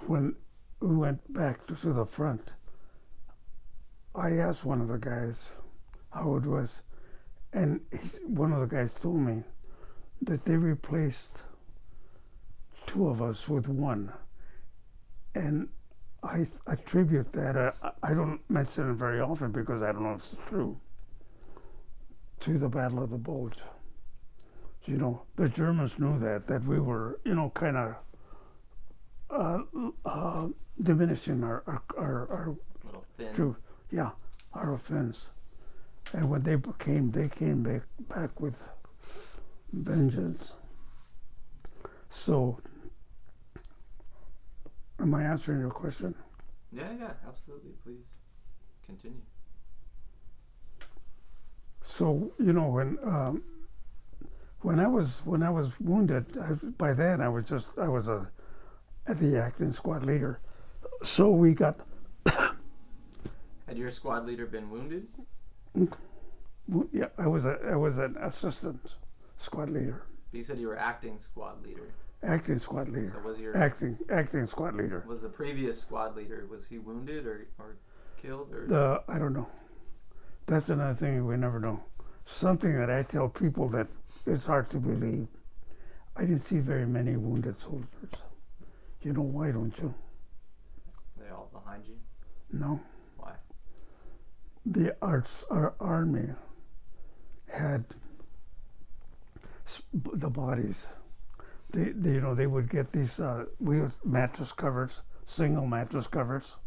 when we went back to the front. I asked one of the guys how it was, and one of the guys told me that they replaced 2 of us with 1. And I attribute that, I don't mention it very often because I don't know if it's true, to the Battle of the Bulge. The Germans knew that we were, kind of diminishing our little thin. True, yeah, our offense. And when they came back with vengeance. So, am I answering your question? Yeah, absolutely. Please continue. when I was wounded, by then I was at the acting squad leader. So we got. Had your squad leader been wounded? Yeah, I was an assistant squad leader. But you said you were acting squad leader. Acting squad leader. So was your acting squad leader? Was the previous squad leader, was he wounded or killed or? I don't know. That's another thing we never know. Something that I tell people that it's hard to believe. I didn't see very many wounded soldiers. You know why, don't you? Are they all behind you? No. Why? Our army had the bodies. They would get these mattress covers, single mattress covers,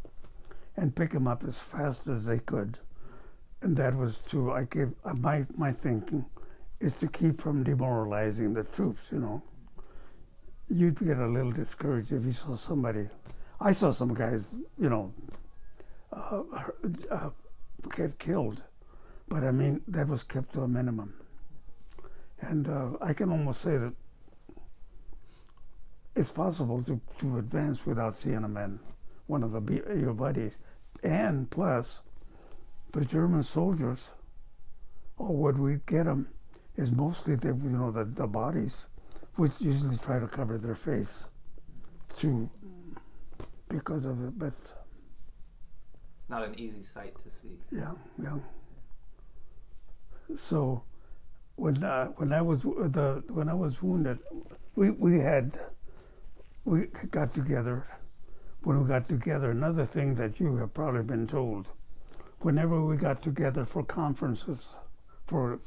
and pick them up as fast as they could. And that was my thinking is to keep from demoralizing the troops. You'd get a little discouraged if you saw somebody. I saw some guys, get killed, but I mean that was kept to a minimum. And I can almost say that it's possible to advance without seeing a man, one of your buddies, and plus the German soldiers. Or what we get them is mostly the bodies, which usually try to cover their face, because of it. But it's not an easy sight to see. Yeah. So when I was wounded, we got together. When we got together, another thing that you have probably been told, whenever we got together for conferences, for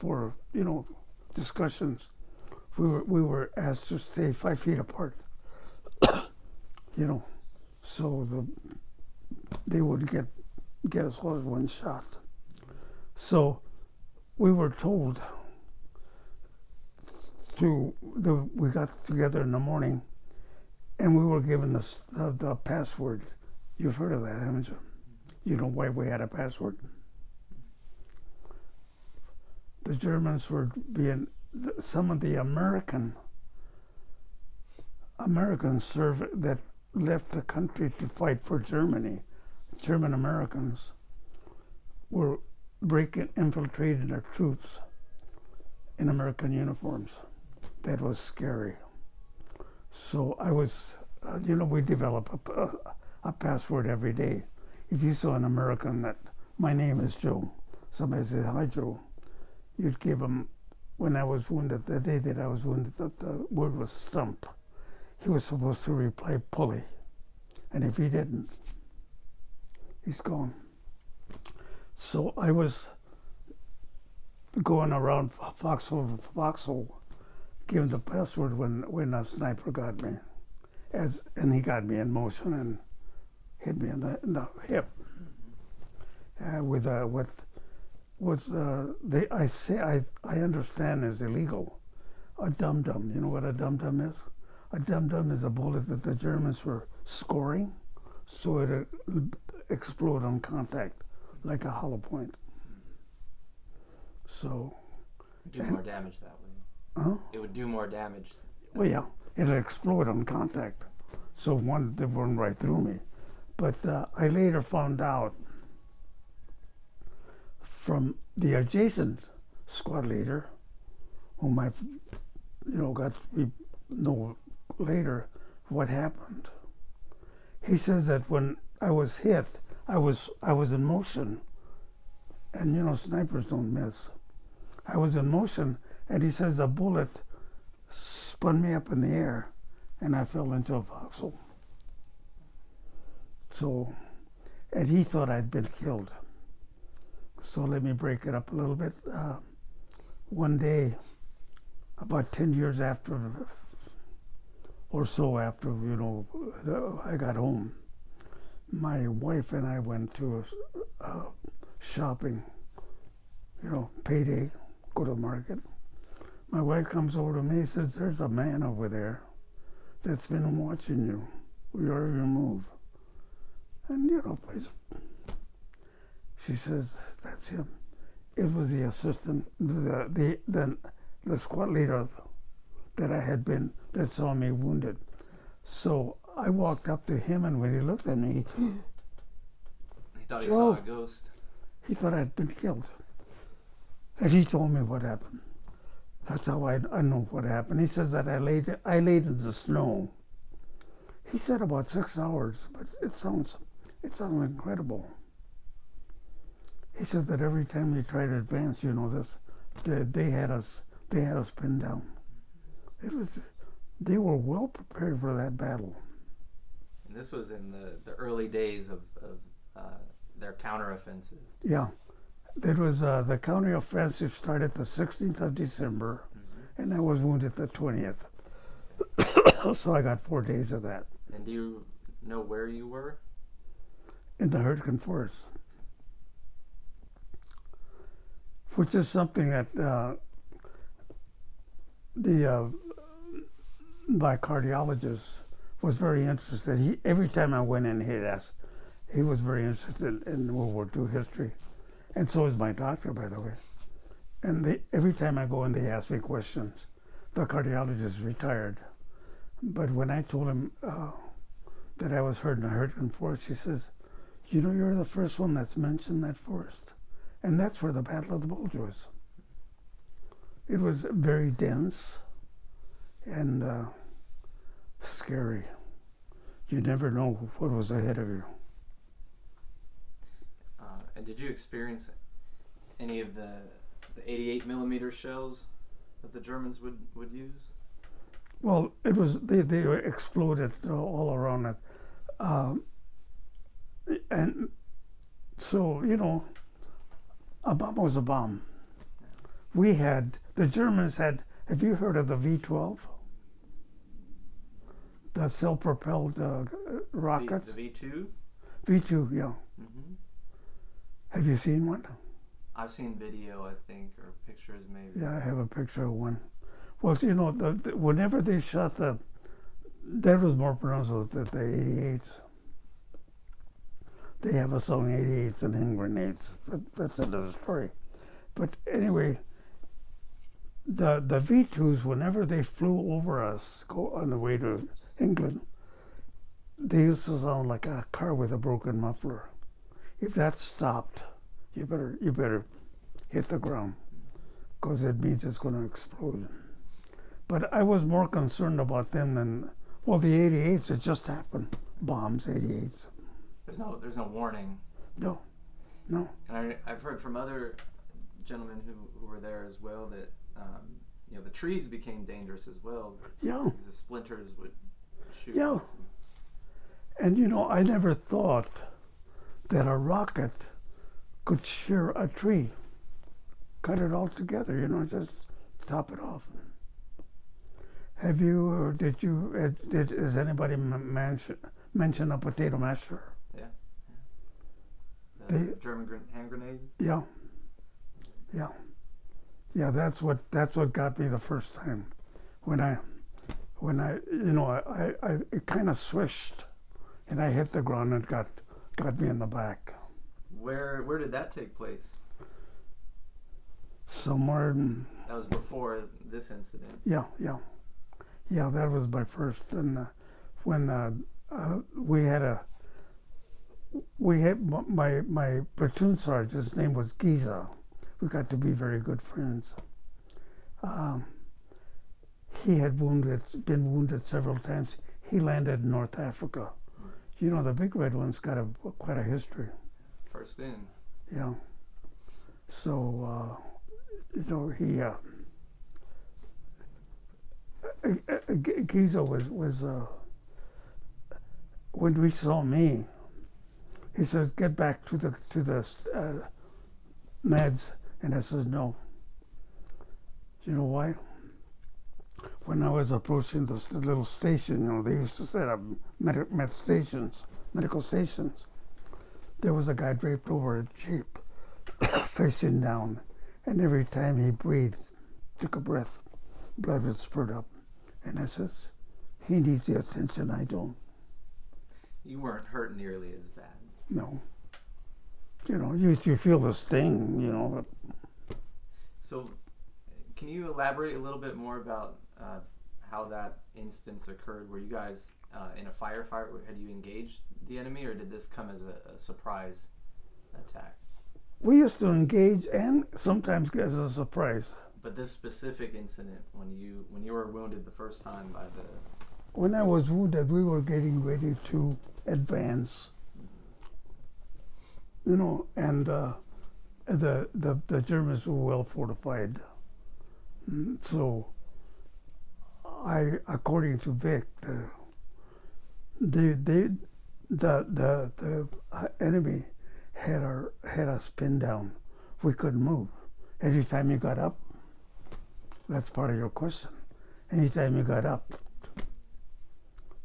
discussions, we were asked to stay 5 feet apart. So they would get us all as one shot. So we were told we got together in the morning, and we were given the password. You've heard of that, haven't you? You know why we had a password? The Germans were some of the Americans that left the country to fight for Germany. German Americans were infiltrating our troops in American uniforms. That was scary. So I was, we develop a password every day. If you saw an American that, my name is Joe, somebody said, hi Joe, you'd give him, when I was wounded, the day that I was wounded, the word was stump. He was supposed to reply pulley. And if he didn't, he's gone. So I was going around foxhole to foxhole, giving the password when a sniper got me. And he got me in motion and hit me in the hip with what was I understand is illegal. A dum-dum. You know what a dum-dum is? A dum-dum is a bullet that the Germans were scoring, so it explode on contact like a hollow point. So do more damage that way. Huh? It would do more damage. Well, yeah, it'll explode on contact. So they run right through me. But I later found out from the adjacent squad leader, whom I, got to know later what happened. He says that when I was hit, I was in motion, and snipers don't miss. I was in motion, and he says a bullet spun me up in the air, and I fell into a foxhole. So, and he thought I'd been killed. So let me break it up a little bit. One day, about 10 years after, or so after, I got home, my wife and I went to shopping, payday, go to the market. My wife comes over to me and says, there's a man over there that's been watching you. Wherever you move. And, she says, that's him. It was the assistant, the the squad leader that saw me wounded. So I walked up to him, and when he looked at me, He thought he Joe, saw a ghost. he thought I'd been killed. And he told me what happened. That's how I know what happened. He says that I laid in the snow. He said about 6 hours, but it sounds incredible. He says that every time they tried to advance, they had us pinned down. They were well prepared for that battle. And this was in the early days of their counteroffensive. Yeah, that was the counteroffensive started the 16th of December, and I was wounded the 20th. So I got 4 days of that. And do you know where you were? In the Hurricane Forest, which is something that my cardiologist was very interested. Every time I went in, he'd ask. He was very interested in World War II history, and so is my doctor, by the way. And every time I go in, they ask me questions. The cardiologist retired, but when I told him that I was hurt in the Hurricane Forest, he says, "You're the first one that's mentioned that forest," and that's where the Battle of the Bulge was. It was very dense and scary. You never know what was ahead of you. And did you experience any of the 88 millimeter shells that the Germans would use? Well, it was they exploded all around it, and so a bomb was a bomb. The Germans had. Have you heard of the V-12? The self-propelled rockets. The V2. V2, yeah. Mm-hmm. Have you seen one? I've seen video, I think, or pictures maybe. Yeah, I have a picture of one. Well, whenever they shot that was more pronounced with the 88s. They have a song 88s and hand grenades. That's another story. But anyway, the V2s, whenever they flew over us, on the way to England, they used to sound like a car with a broken muffler. If that stopped, you better hit the ground, because it means it's going to explode. But I was more concerned about them than the 88s. It just happened. Bombs, 88s. There's no warning. No. And I've heard from other gentlemen who were there as well that the trees became dangerous as well. Yeah. Because the splinters would shoot. Yeah. And I never thought that a rocket could shear a tree, cut it all together. Just top it off. Have you, or has anybody mention a potato masher? Yeah. The German hand grenades? Yeah. That's what got me the first time. When I it kind of swished, and I hit the ground and got me in the back. Where did that take place? Somewhere. That was before this incident. Yeah. That was my first. And when we had my platoon sergeant's name was Giza. We got to be very good friends. He had been wounded several times. He landed in North Africa. The Big Red One's got quite a history. First in. Yeah. So, Giza was when we saw me, he says, "Get back to the meds," and I said, "No." Do you know why? When I was approaching the little station, they used to set up medical stations. There was a guy draped over a jeep, facing down, and every time he breathed, took a breath, blood would spurt up. And I says, "He needs the attention, I don't." You weren't hurt nearly as bad. No. You feel the sting, But So, can you elaborate a little bit more about how that instance occurred? Were you guys in a firefight? Had you engaged the enemy, or did this come as a surprise attack? We used to engage and sometimes get as a surprise. But this specific incident, when you were wounded the first time by the... When I was wounded, we were getting ready to advance. You know, and the Germans were well fortified. So, according to Vic, the enemy had us pinned down. We couldn't move. Anytime you got up, that's part of your question. Anytime you got up,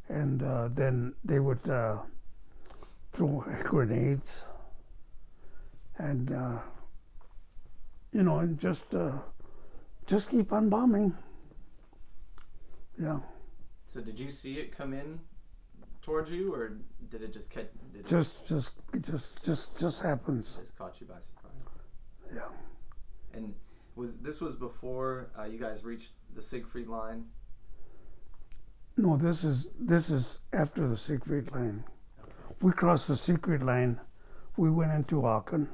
and then they would throw grenades, and you know, and just keep on bombing. Yeah. So did you see it come in towards you, or did it just catch? Just happens. Just caught you by surprise. Yeah. And this was before you guys reached the Siegfried Line? No, this is after the Siegfried Line. Okay. We crossed the Siegfried Line. We went into Aachen,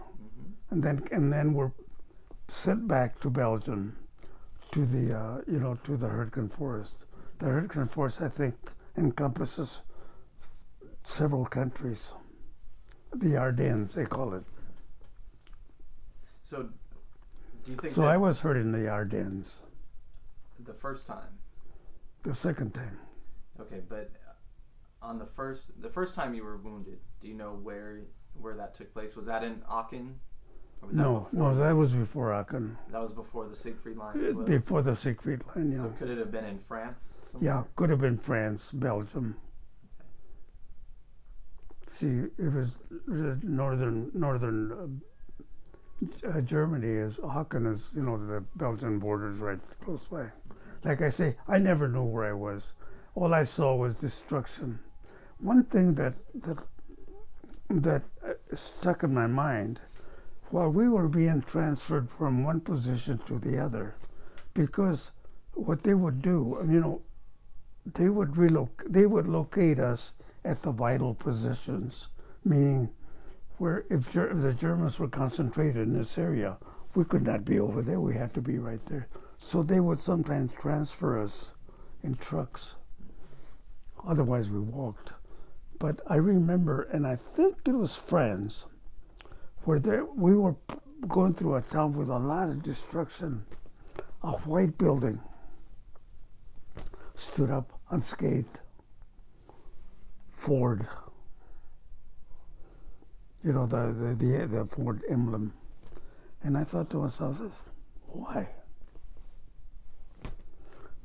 and then we're sent back to Belgium, to the to the Hurtgen Forest. The Hurtgen Forest, I think, encompasses several countries. The Ardennes, they call it. So, do you think? So I was hurt in the Ardennes. The first time. The second time. Okay, but on the first time you were wounded, do you know where that took place? Was that in Aachen? Or was No, that was before Aachen. That was before the Siegfried Line as well? Before the Siegfried Line, yeah. So could it have been in France somewhere? Yeah, could have been France, Belgium. Okay. See, it was northern Germany. Is Aachen is, the Belgian border's right close by. Like I say, I never knew where I was. All I saw was destruction. One thing that stuck in my mind while we were being transferred from one position to the other, because what they would do, they would locate us at the vital positions, meaning where if the Germans were concentrated in this area, we could not be over there. We had to be right there. So they would sometimes transfer us in trucks. Otherwise, we walked. But I remember, and I think it was France, where we were going through a town with a lot of destruction. A white building stood up unscathed. Ford. The Ford emblem. And I thought to myself, why?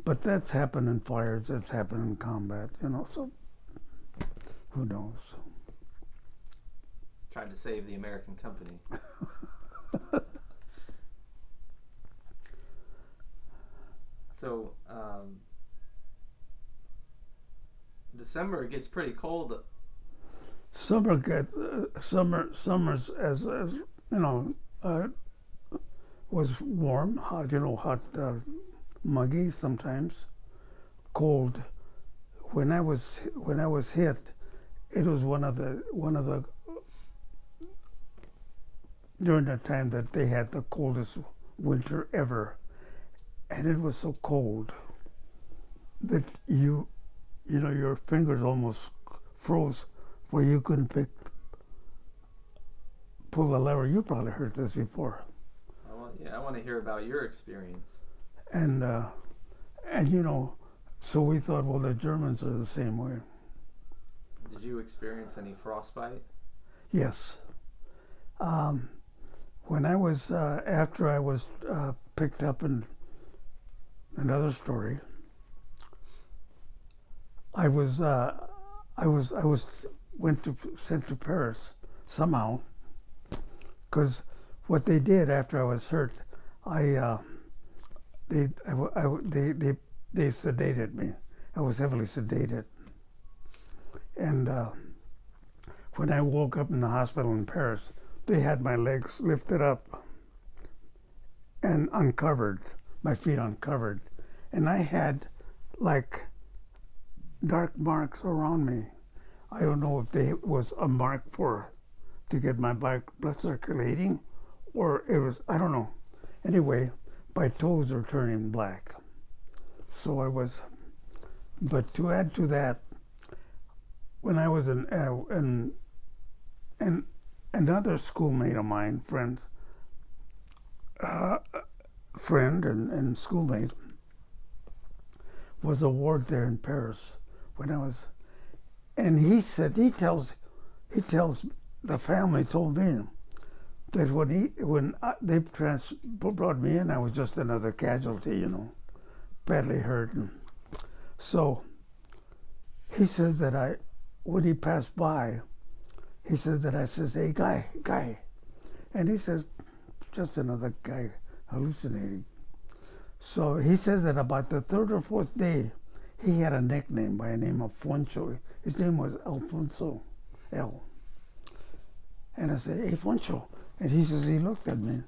But that's happened in fires, that's happened in combat, so who knows? Tried to save the American company. So, December gets pretty cold. Summers was warm, hot, muggy sometimes, cold. When I was hit, it was one of the during that time that they had the coldest winter ever, and it was so cold that your fingers almost froze where you couldn't pull the lever. You probably heard this before. I want to hear about your experience. And so we thought, well, the Germans are the same way. Did you experience any frostbite? Yes. When I was after I was picked up in another story, I was sent to Paris somehow, because what they did after I was hurt, they sedated me. I was heavily sedated, and when I woke up in the hospital in Paris, they had my legs lifted up and uncovered, my feet uncovered, and I had like dark marks around me. I don't know if they was a mark for to get my blood circulating, or it was, I don't know. Anyway, my toes are turning black. So I was, but to add to that, when I was in another schoolmate of mine, friend and schoolmate, was a ward there in Paris when I was, and he said he tells the family told me that when they brought me in, I was just another casualty, badly hurt, and so he says that when he passed by, he says that I says, "Hey, guy," and he says, "Just another guy hallucinating." So he says that about the third or fourth day, he had a nickname by the name of Foncho. His name was Alfonso L. And I said, "Hey, Foncho." And he says, he looked at me,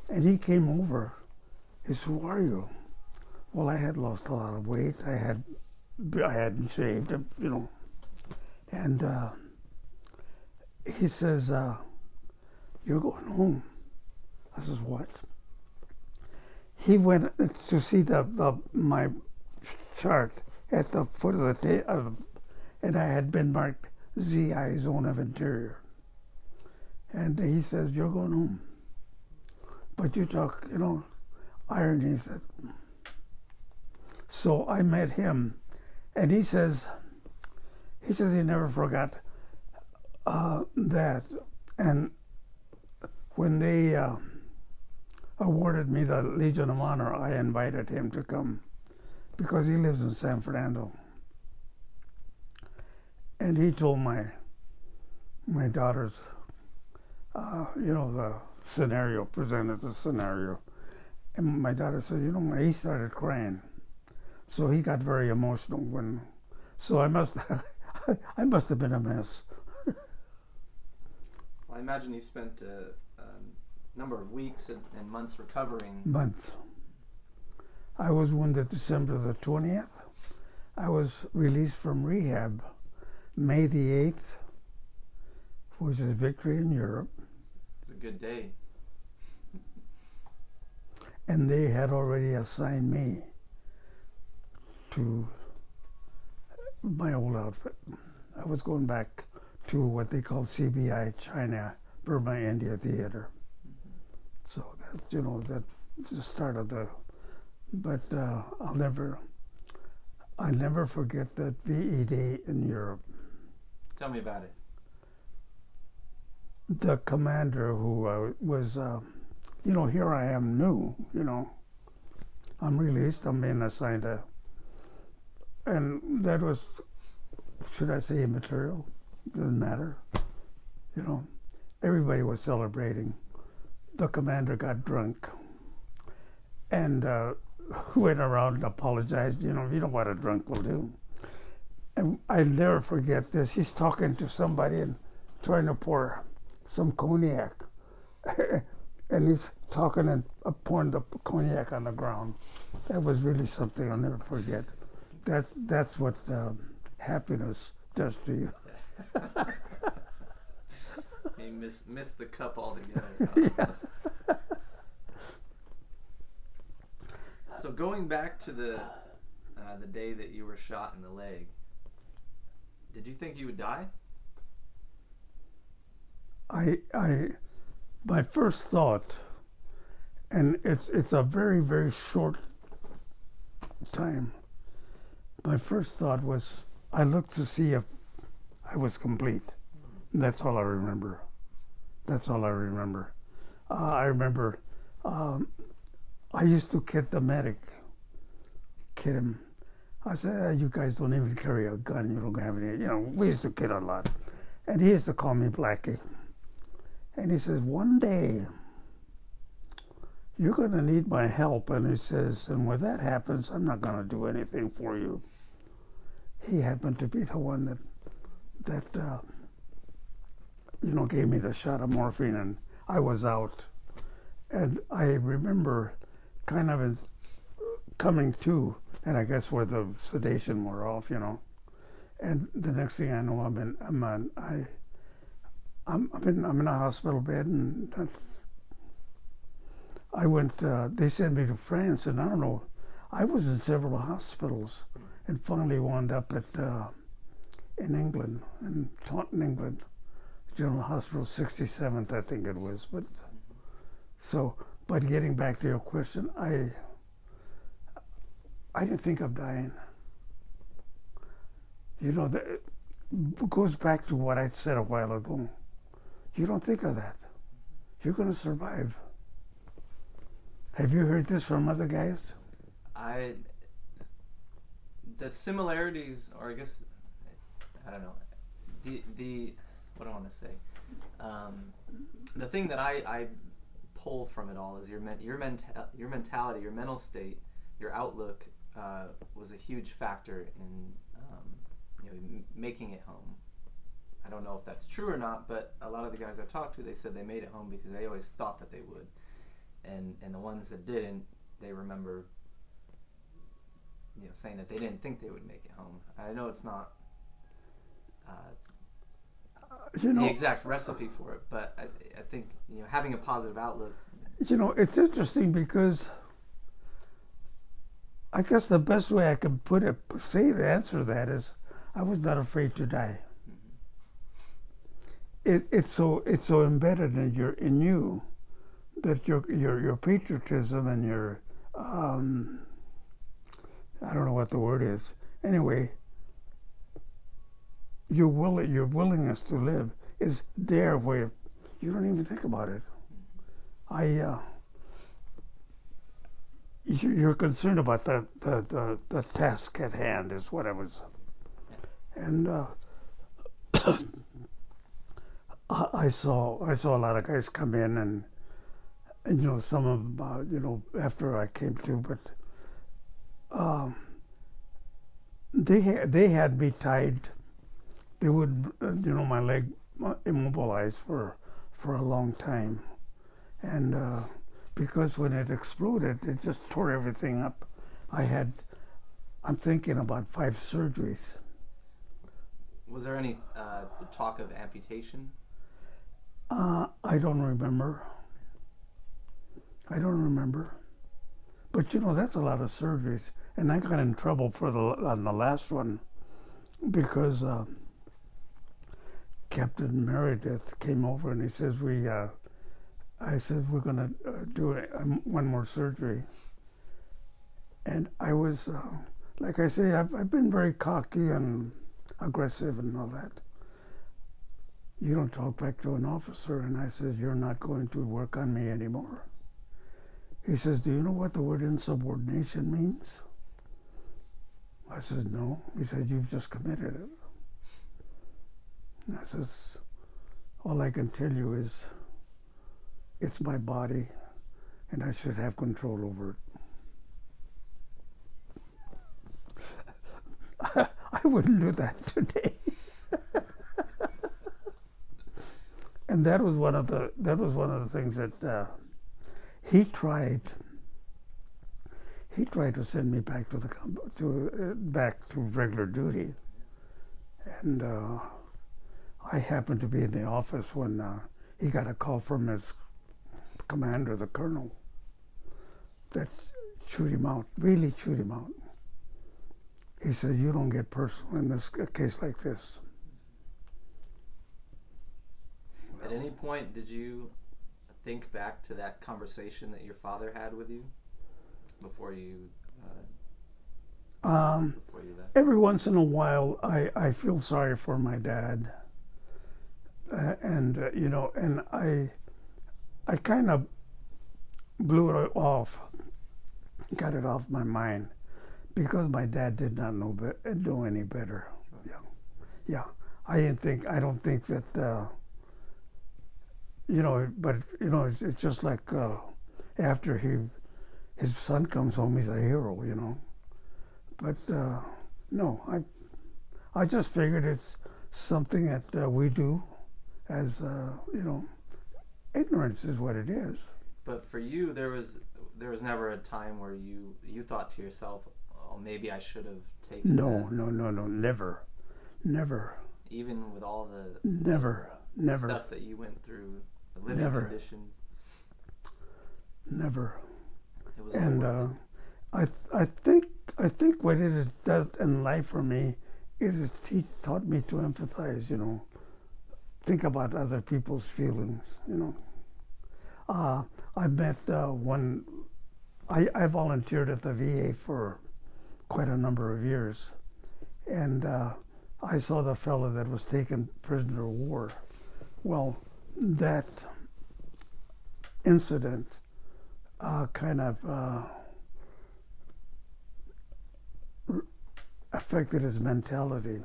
and he came over. He said, "Who are you?" Well, I had lost a lot of weight. I hadn't shaved, And he says, "You're going home." I says, "What?" He went to see my chart at the foot of the table, and I had been marked ZI, Zone of Interior. And he says, "You're going home." But you talk, irony. So I met him, and he says he never forgot that. And when they awarded me the Legion of Honor, I invited him to come because he lives in San Fernando. And he told my daughters, the scenario, presented the scenario. And my daughter said, he started crying. So he got very emotional so I must have been a mess. Well, I imagine you spent a number of weeks and months recovering. Months. I was wounded December the 20th. I was released from rehab May the 8th, which is a victory in Europe. It's a good day. And they had already assigned me to my old outfit. I was going back to what they call CBI, China, Burma, India Theater. So that's, that's the start of but I'll never forget that VE Day in Europe. Tell me about it. The commander who was, here I am new, I'm released, I'm being assigned and that was, should I say, immaterial? Doesn't matter. Everybody was celebrating. The commander got drunk and went around and apologized. You know what a drunk will do. And I'll never forget this. He's talking to somebody and trying to pour some cognac. And he's talking and pouring the cognac on the ground. That was really something I'll never forget. That's what happiness does to you. He missed the cup altogether. Yeah. So going back to the day that you were shot in the leg, did you think you would die? My first thought, and it's a very, very short time. My first thought was I looked to see if I was complete. That's all I remember. I remember I used to kid the medic, kid him. I said, "You guys don't even carry a gun. You don't have any." We used to kid a lot. And he used to call me Blackie. And he says, "One day, you're going to need my help." And he says, "And when that happens, I'm not going to do anything for you." He happened to be the one that gave me the shot of morphine, and I was out. And I remember kind of coming to, and I guess where the sedation wore off, And the next thing I know, I'm in a hospital bed, and I went. They sent me to France, and I don't know. I was in several hospitals, and finally wound up at in England, in Taunton, England, General Hospital, 67th, I think it was. But getting back to your question, I didn't think of dying. That goes back to what I said a while ago. You don't think of that. You're going to survive. Have you heard this from other guys? The similarities, or I guess, I don't know, the what do I want to say? The thing that I pull from it all is your mentality, your mental state, your outlook was a huge factor in making it home. I don't know if that's true or not, but a lot of the guys I talked to, they said they made it home because they always thought that they would, and the ones that didn't, they remember saying that they didn't think they would make it home. I know it's not the exact recipe for it, but I think having a positive outlook. It's interesting because I guess the best way I can the answer to that is I was not afraid to die. It's so embedded in you that your patriotism and your I don't know what the word is. Anyway, your willingness to live is there where you don't even think about it. You're concerned about the task at hand is what I was, and I saw a lot of guys come in and some of them after I came to, but they had me tied. They would my leg immobilized for a long time, and because when it exploded, it just tore everything up. I'm thinking about 5 surgeries. Was there any talk of amputation? I don't remember. But that's a lot of surgeries, and I got in trouble on the last one because Captain Meredith came over and he says I said we're going to do one more surgery, and I was like I say, I've been very cocky and aggressive and all that. You don't talk back to an officer, and I said, you're not going to work on me anymore. He says, do you know what the word insubordination means? I said, no. He said, you've just committed it. And I says, all I can tell you is it's my body, and I should have control over it. I wouldn't do that today. And that was one of the things that he tried to send me back back to regular duty, and I happened to be in the office when he got a call from his commander, the colonel, that really chewed him out. He said, you don't get personal in a case like this. At any point, did you think back to that conversation that your father had with you before you left? Every once in a while, I feel sorry for my dad, and I kind of blew it off, got it off my mind, because my dad did not know any better. Right. Yeah. I don't think that. But it's just like after his son comes home, he's a hero, But no, I just figured it's something that we do as ignorance is what it is. But for you, there was there was never a time where you thought to yourself, oh, maybe I should have taken No, that. no, no, no, never, never, Even with all the never, never, stuff that you went through, the living never, conditions, never. it was all And worth it. I think what it does in life for me is he taught me to empathize. Think about other people's feelings. I met one. I volunteered at the VA for quite a number of years, and I saw the fellow that was taken prisoner of war. Well, that incident kind of affected his mentality.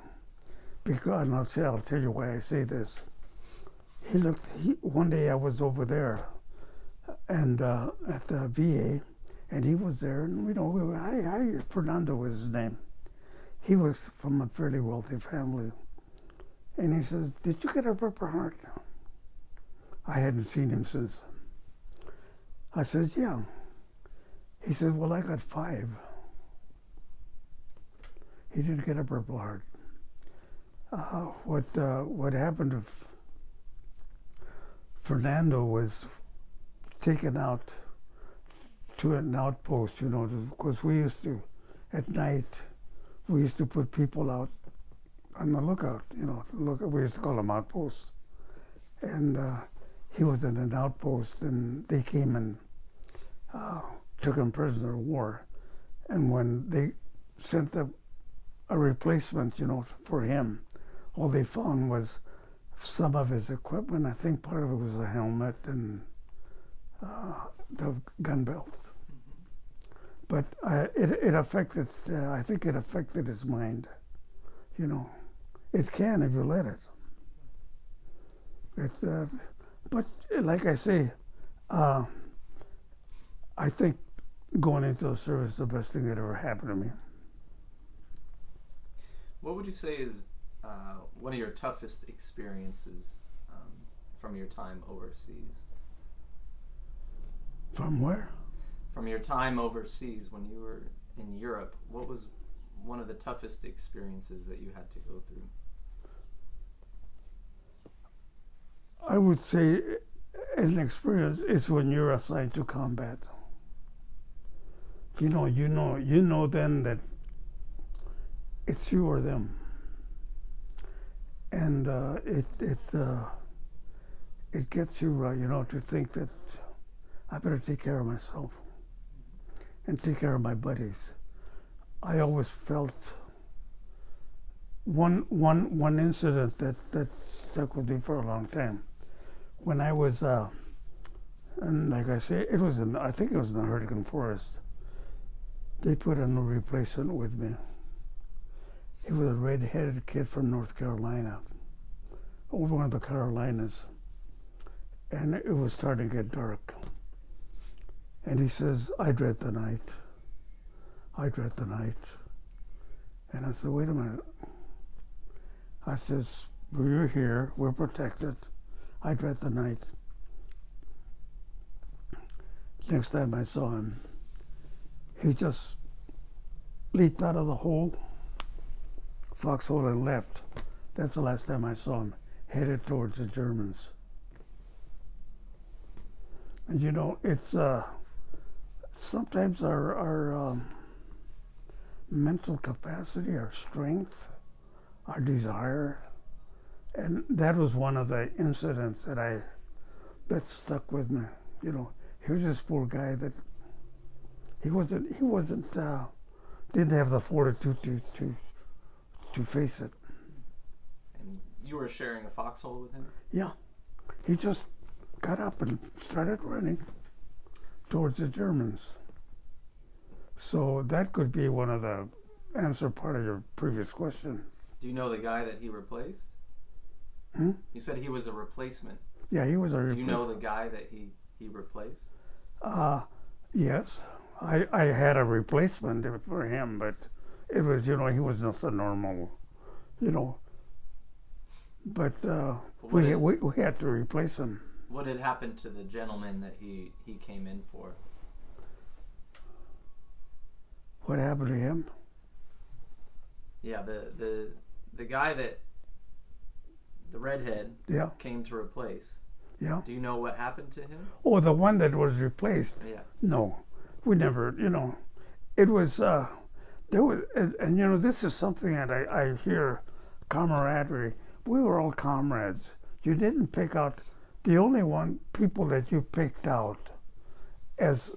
Because, and I'll tell you why I say this. One day I was over there, and at the VA, and he was there, and hi, Fernando was his name. He was from a fairly wealthy family, and he says, "Did you get a Purple Heart?" I hadn't seen him since. I said, "Yeah." He said, "Well, I got 5." He didn't get a Purple Heart. What happened to Fernando was taken out to an outpost, because we used to, at night, we used to put people out on the lookout, we used to call them outposts. And he was in an outpost, and they came and took him prisoner of war. And when they sent a replacement, for him, all they found was some of his equipment. I think part of it was a helmet and the gun belt. But it affected, I think it affected his mind. It can if you let it. But like I say, I think going into the service is the best thing that ever happened to me. What would you say is one of your toughest experiences from your time overseas? From where? From your time overseas when you were in Europe, what was one of the toughest experiences that you had to go through? I would say an experience is when you're assigned to combat. You know then that it's you or them, and it gets you to think that I better take care of myself and take care of my buddies. I always felt one incident that stuck with me for a long time. When I was, and like I say, I think it was in the Hurricane Forest. They put in a replacement with me. He was a red-headed kid from North Carolina, over one of the Carolinas, and it was starting to get dark. And he says, "I dread the night. I dread the night." And I said, "Wait a minute." I says, "We're here. We're protected. I dread the night." Next time I saw him, he just leaped out of the foxhole, and left. That's the last time I saw him, headed towards the Germans. And it's sometimes our mental capacity, our strength, our desire, and that was one of the incidents that stuck with me. Here's this poor guy that he didn't have the fortitude to face it. And you were sharing a foxhole with him? Yeah, he just got up and started running towards the Germans. So that could be one of the answer part of your previous question. Do you know the guy that he replaced? Hmm? You said he was a replacement. Yeah, he was a Do replacement. you know the guy that he replaced? Yes. I had a replacement for him, but it was, he was just a normal, but we had to replace him. What had happened to the gentleman that he came in for? What happened to him? Yeah, the guy that the redhead Yeah, came to replace. yeah. Do you know what happened to him? Oh, the one that was replaced. Yeah. No, we never. It was. There was, and this is something that I hear, camaraderie. We were all comrades. You didn't pick out. The only people that you picked out, as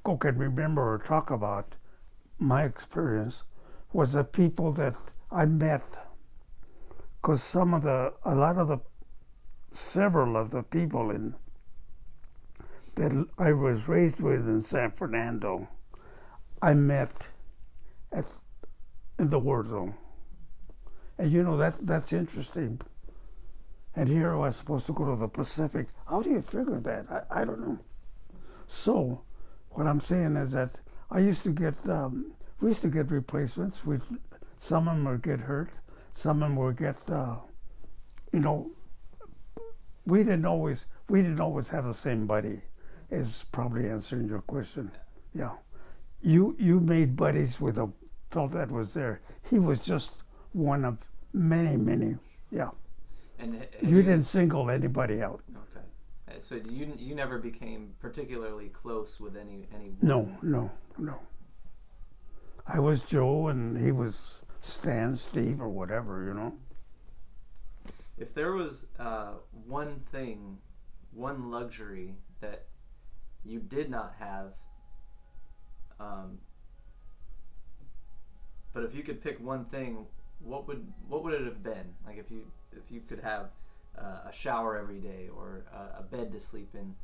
I can remember or talk about, my experience was the people that I met, because several of the people that I was raised with in San Fernando, I met in the war zone. And that's interesting. And here I was supposed to go to the Pacific. How do you figure that? I don't know. So what I'm saying is that I used to get, we used to get replacements. Some of them would get hurt. Some of them would get, we didn't always have the same buddy, is probably answering your question. Yeah. You made buddies with a fellow that was there. He was just one of many, many. Yeah. And you didn't single anybody out. Okay. So you never became particularly close with any. No. I was Joe and he was Stan, Steve, or whatever. If there was one thing, one luxury that you did not have, but if you could pick one thing, what would it have been? Like if you could have a shower every day or a bed to sleep in,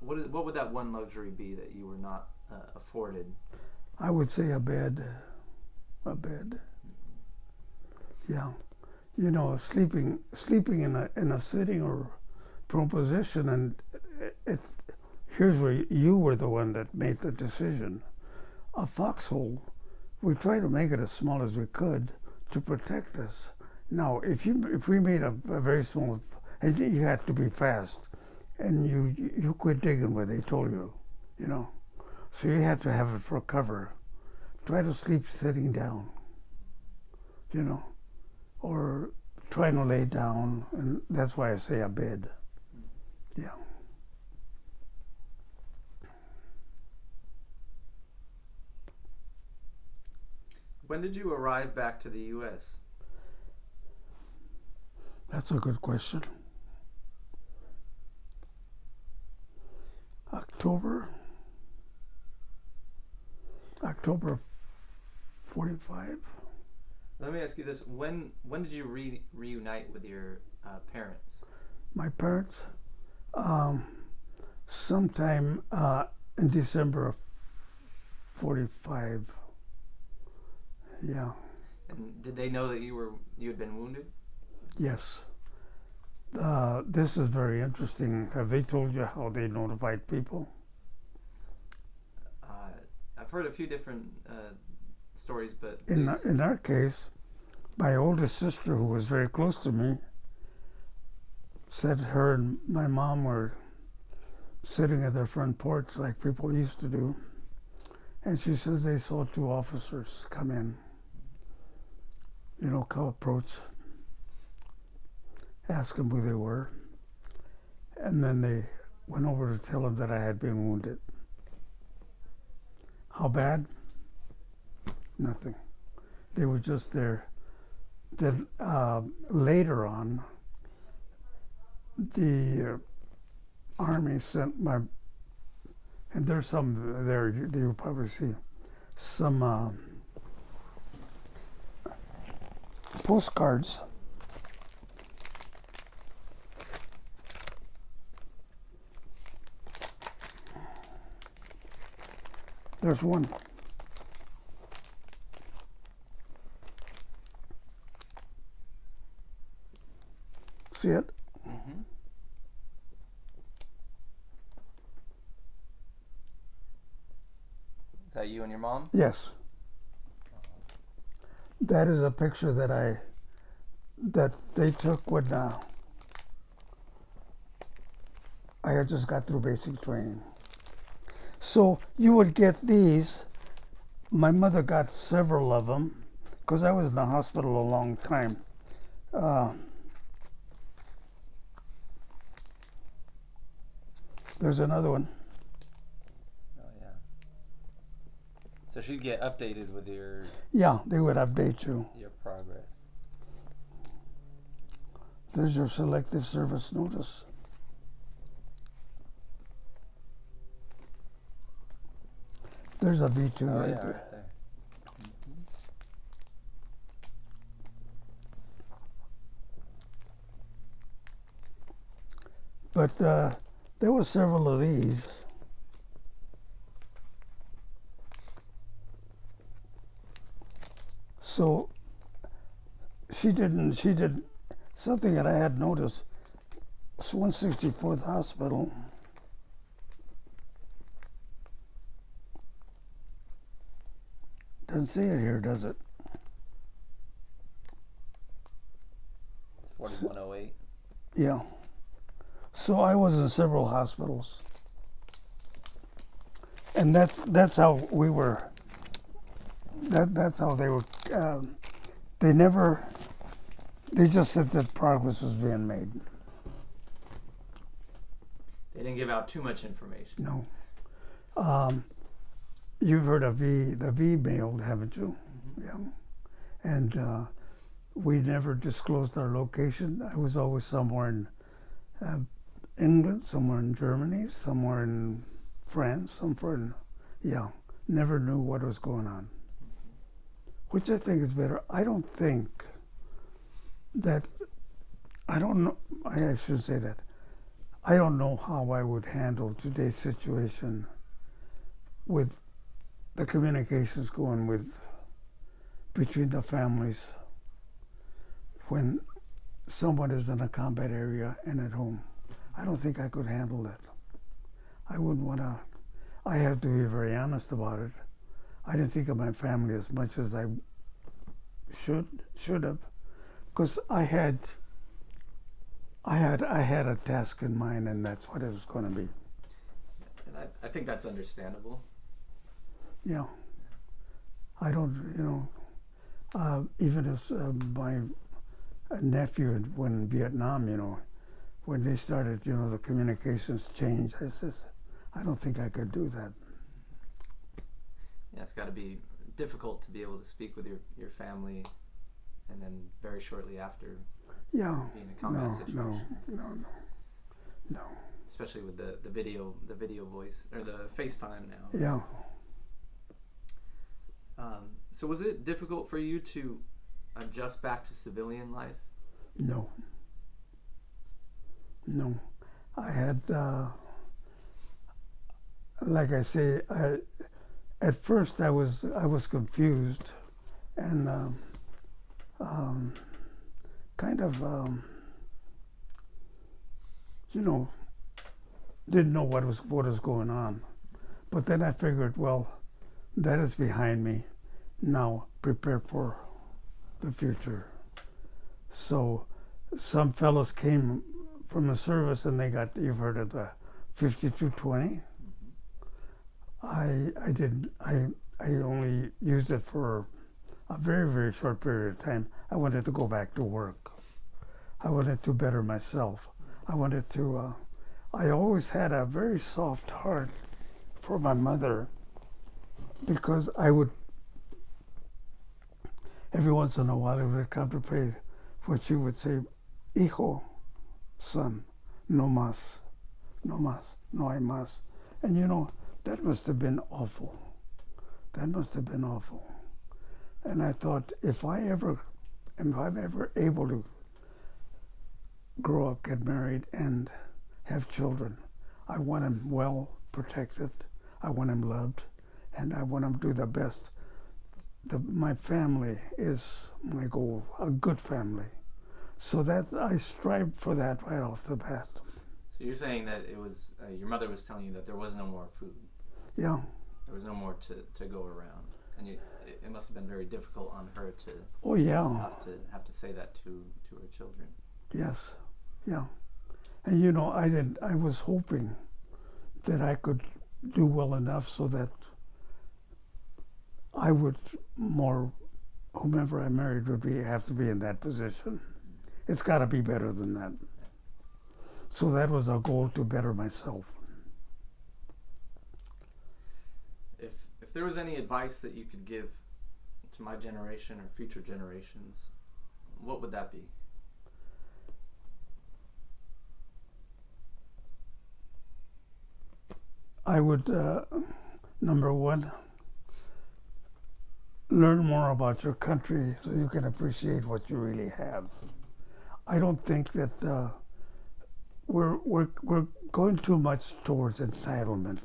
what would that one luxury be that you were not afforded? I would say a bed. A bed. Yeah. Sleeping in a sitting or prone position, and here's where you were the one that made the decision. A foxhole, we tried to make it as small as we could to protect us. Now, if we made a very small, and you had to be fast, and you quit digging where they told you, so you had to have it for cover. Try to sleep sitting down, or trying to lay down, and that's why I say a bed. Yeah. When did you arrive back to the U.S.? That's a good question. October 45. Let me ask you this: When did you reunite with your parents? My parents, sometime in December of 45. Yeah. And did they know that you had been wounded? Yes. This is very interesting. Have they told you how they notified people? I've heard a few different stories, but in our case, my oldest sister, who was very close to me, said her and my mom were sitting at their front porch like people used to do, and she says they saw two officers come in. Come approach, ask them who they were, and then they went over to tell them that I had been wounded. How bad? Nothing. They were just there. Then later on, the Army sent and there's some there, you'll probably see, some postcards. There's one. See it? Mm-hmm. Is that you and your mom? Yes. That is a picture that they took when I had just got through basic training. So you would get these. My mother got several of them because I was in the hospital a long time. There's another one. Oh yeah. So she'd get updated with Yeah, they would update you. your progress. There's your selective service notice. There's a V2 Oh right yeah, there. right there. But there were several of these. So she did something that I had noticed. It's 164th Hospital. Doesn't say it here, does it? 4108. Yeah. So I was in several hospitals, and that's how we were. That's how they were. They never. They just said that progress was being made. They didn't give out too much information. No. You've heard of the V mail, haven't you? Mm-hmm. Yeah. And we never disclosed our location. I was always somewhere in England, somewhere in Germany, somewhere in France, somewhere in, never knew what was going on. Which I think is better. I don't think that, I don't know, I should say that. I don't know how I would handle today's situation with the communications going with between the families when someone is in a combat area and at home. I don't think I could handle that. I wouldn't want to. I have to be very honest about it. I didn't think of my family as much as I should have, because I had a task in mind, and that's what it was going to be. And I think that's understandable. Yeah. I don't, even as my nephew went in Vietnam, when they started, the communications changed, I says, I don't think I could do that. Yeah, it's got to be difficult to be able to speak with your family, and then very shortly after be in a combat situation. No. Especially with the video voice or the FaceTime now. Yeah. So was it difficult for you to adjust back to civilian life? No. I had, like I say, at first I was confused and kind of, didn't know what was going on. But then I figured, well, that is behind me. Now prepare for the future. So some fellows came from the service and they got, you've heard of the 5220? I only used it for a very, very short period of time. I wanted to go back to work. I wanted to better myself. I wanted to, I always had a very soft heart for my mother, because I would, every once in a while, I would contemplate what she would say, hijo, son, no más, no hay más. And that must have been awful. That must have been awful. And I thought, if I'm ever able to grow up, get married, and have children, I want them well protected. I want them loved, and I want them to do the best. My family is my goal, a good family. So that I strive for that right off the bat. So you're saying that it was your mother was telling you that there was no more food. Yeah. There was no more to go around, and it must have been very difficult on her to. Oh yeah. Have to say that to her children. Yes. Yeah. And I was hoping that I could do well enough so that I would more, whomever I married would have to be in that position. It's got to be better than that. So that was a goal, to better myself. If there was any advice that you could give to my generation or future generations, what would that be? I would, number one, learn more about your country so you can appreciate what you really have. I don't think that we're going too much towards entitlement.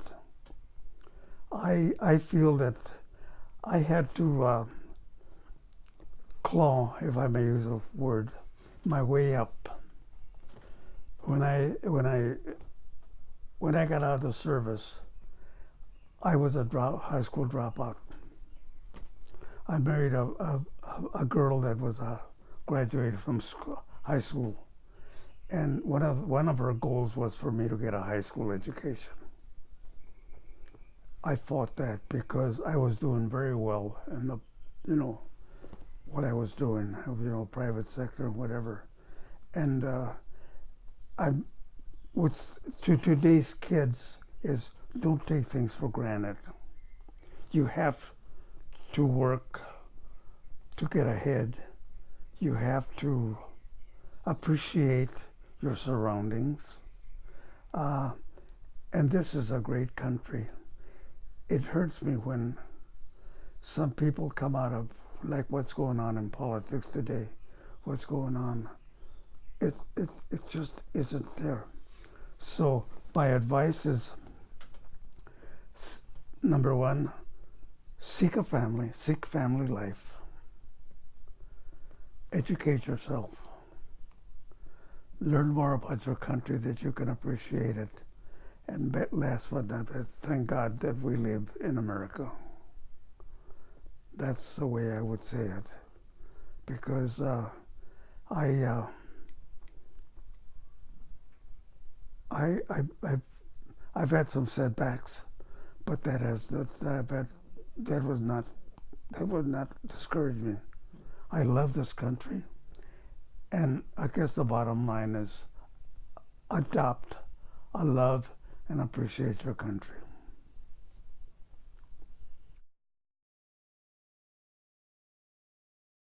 I feel that I had to claw, if I may use a word, my way up. When I got out of the service, I was a high school dropout. I married a girl that was graduated from high school, and one of her goals was for me to get a high school education. I fought that because I was doing very well in the, what I was doing, private sector and whatever, and to today's kids is, don't take things for granted. You have to work to get ahead. You have to appreciate your surroundings. And this is a great country. It hurts me when some people come out of, like what's going on in politics today, what's going on. It just isn't there. So my advice is, number one, seek family life. Educate yourself. Learn more about your country that you can appreciate it. And last but not least, thank God that we live in America. That's the way I would say it. Because I've had some setbacks, but that would not discourage me. I love this country, and I guess the bottom line is, adopt, love, and appreciate your country.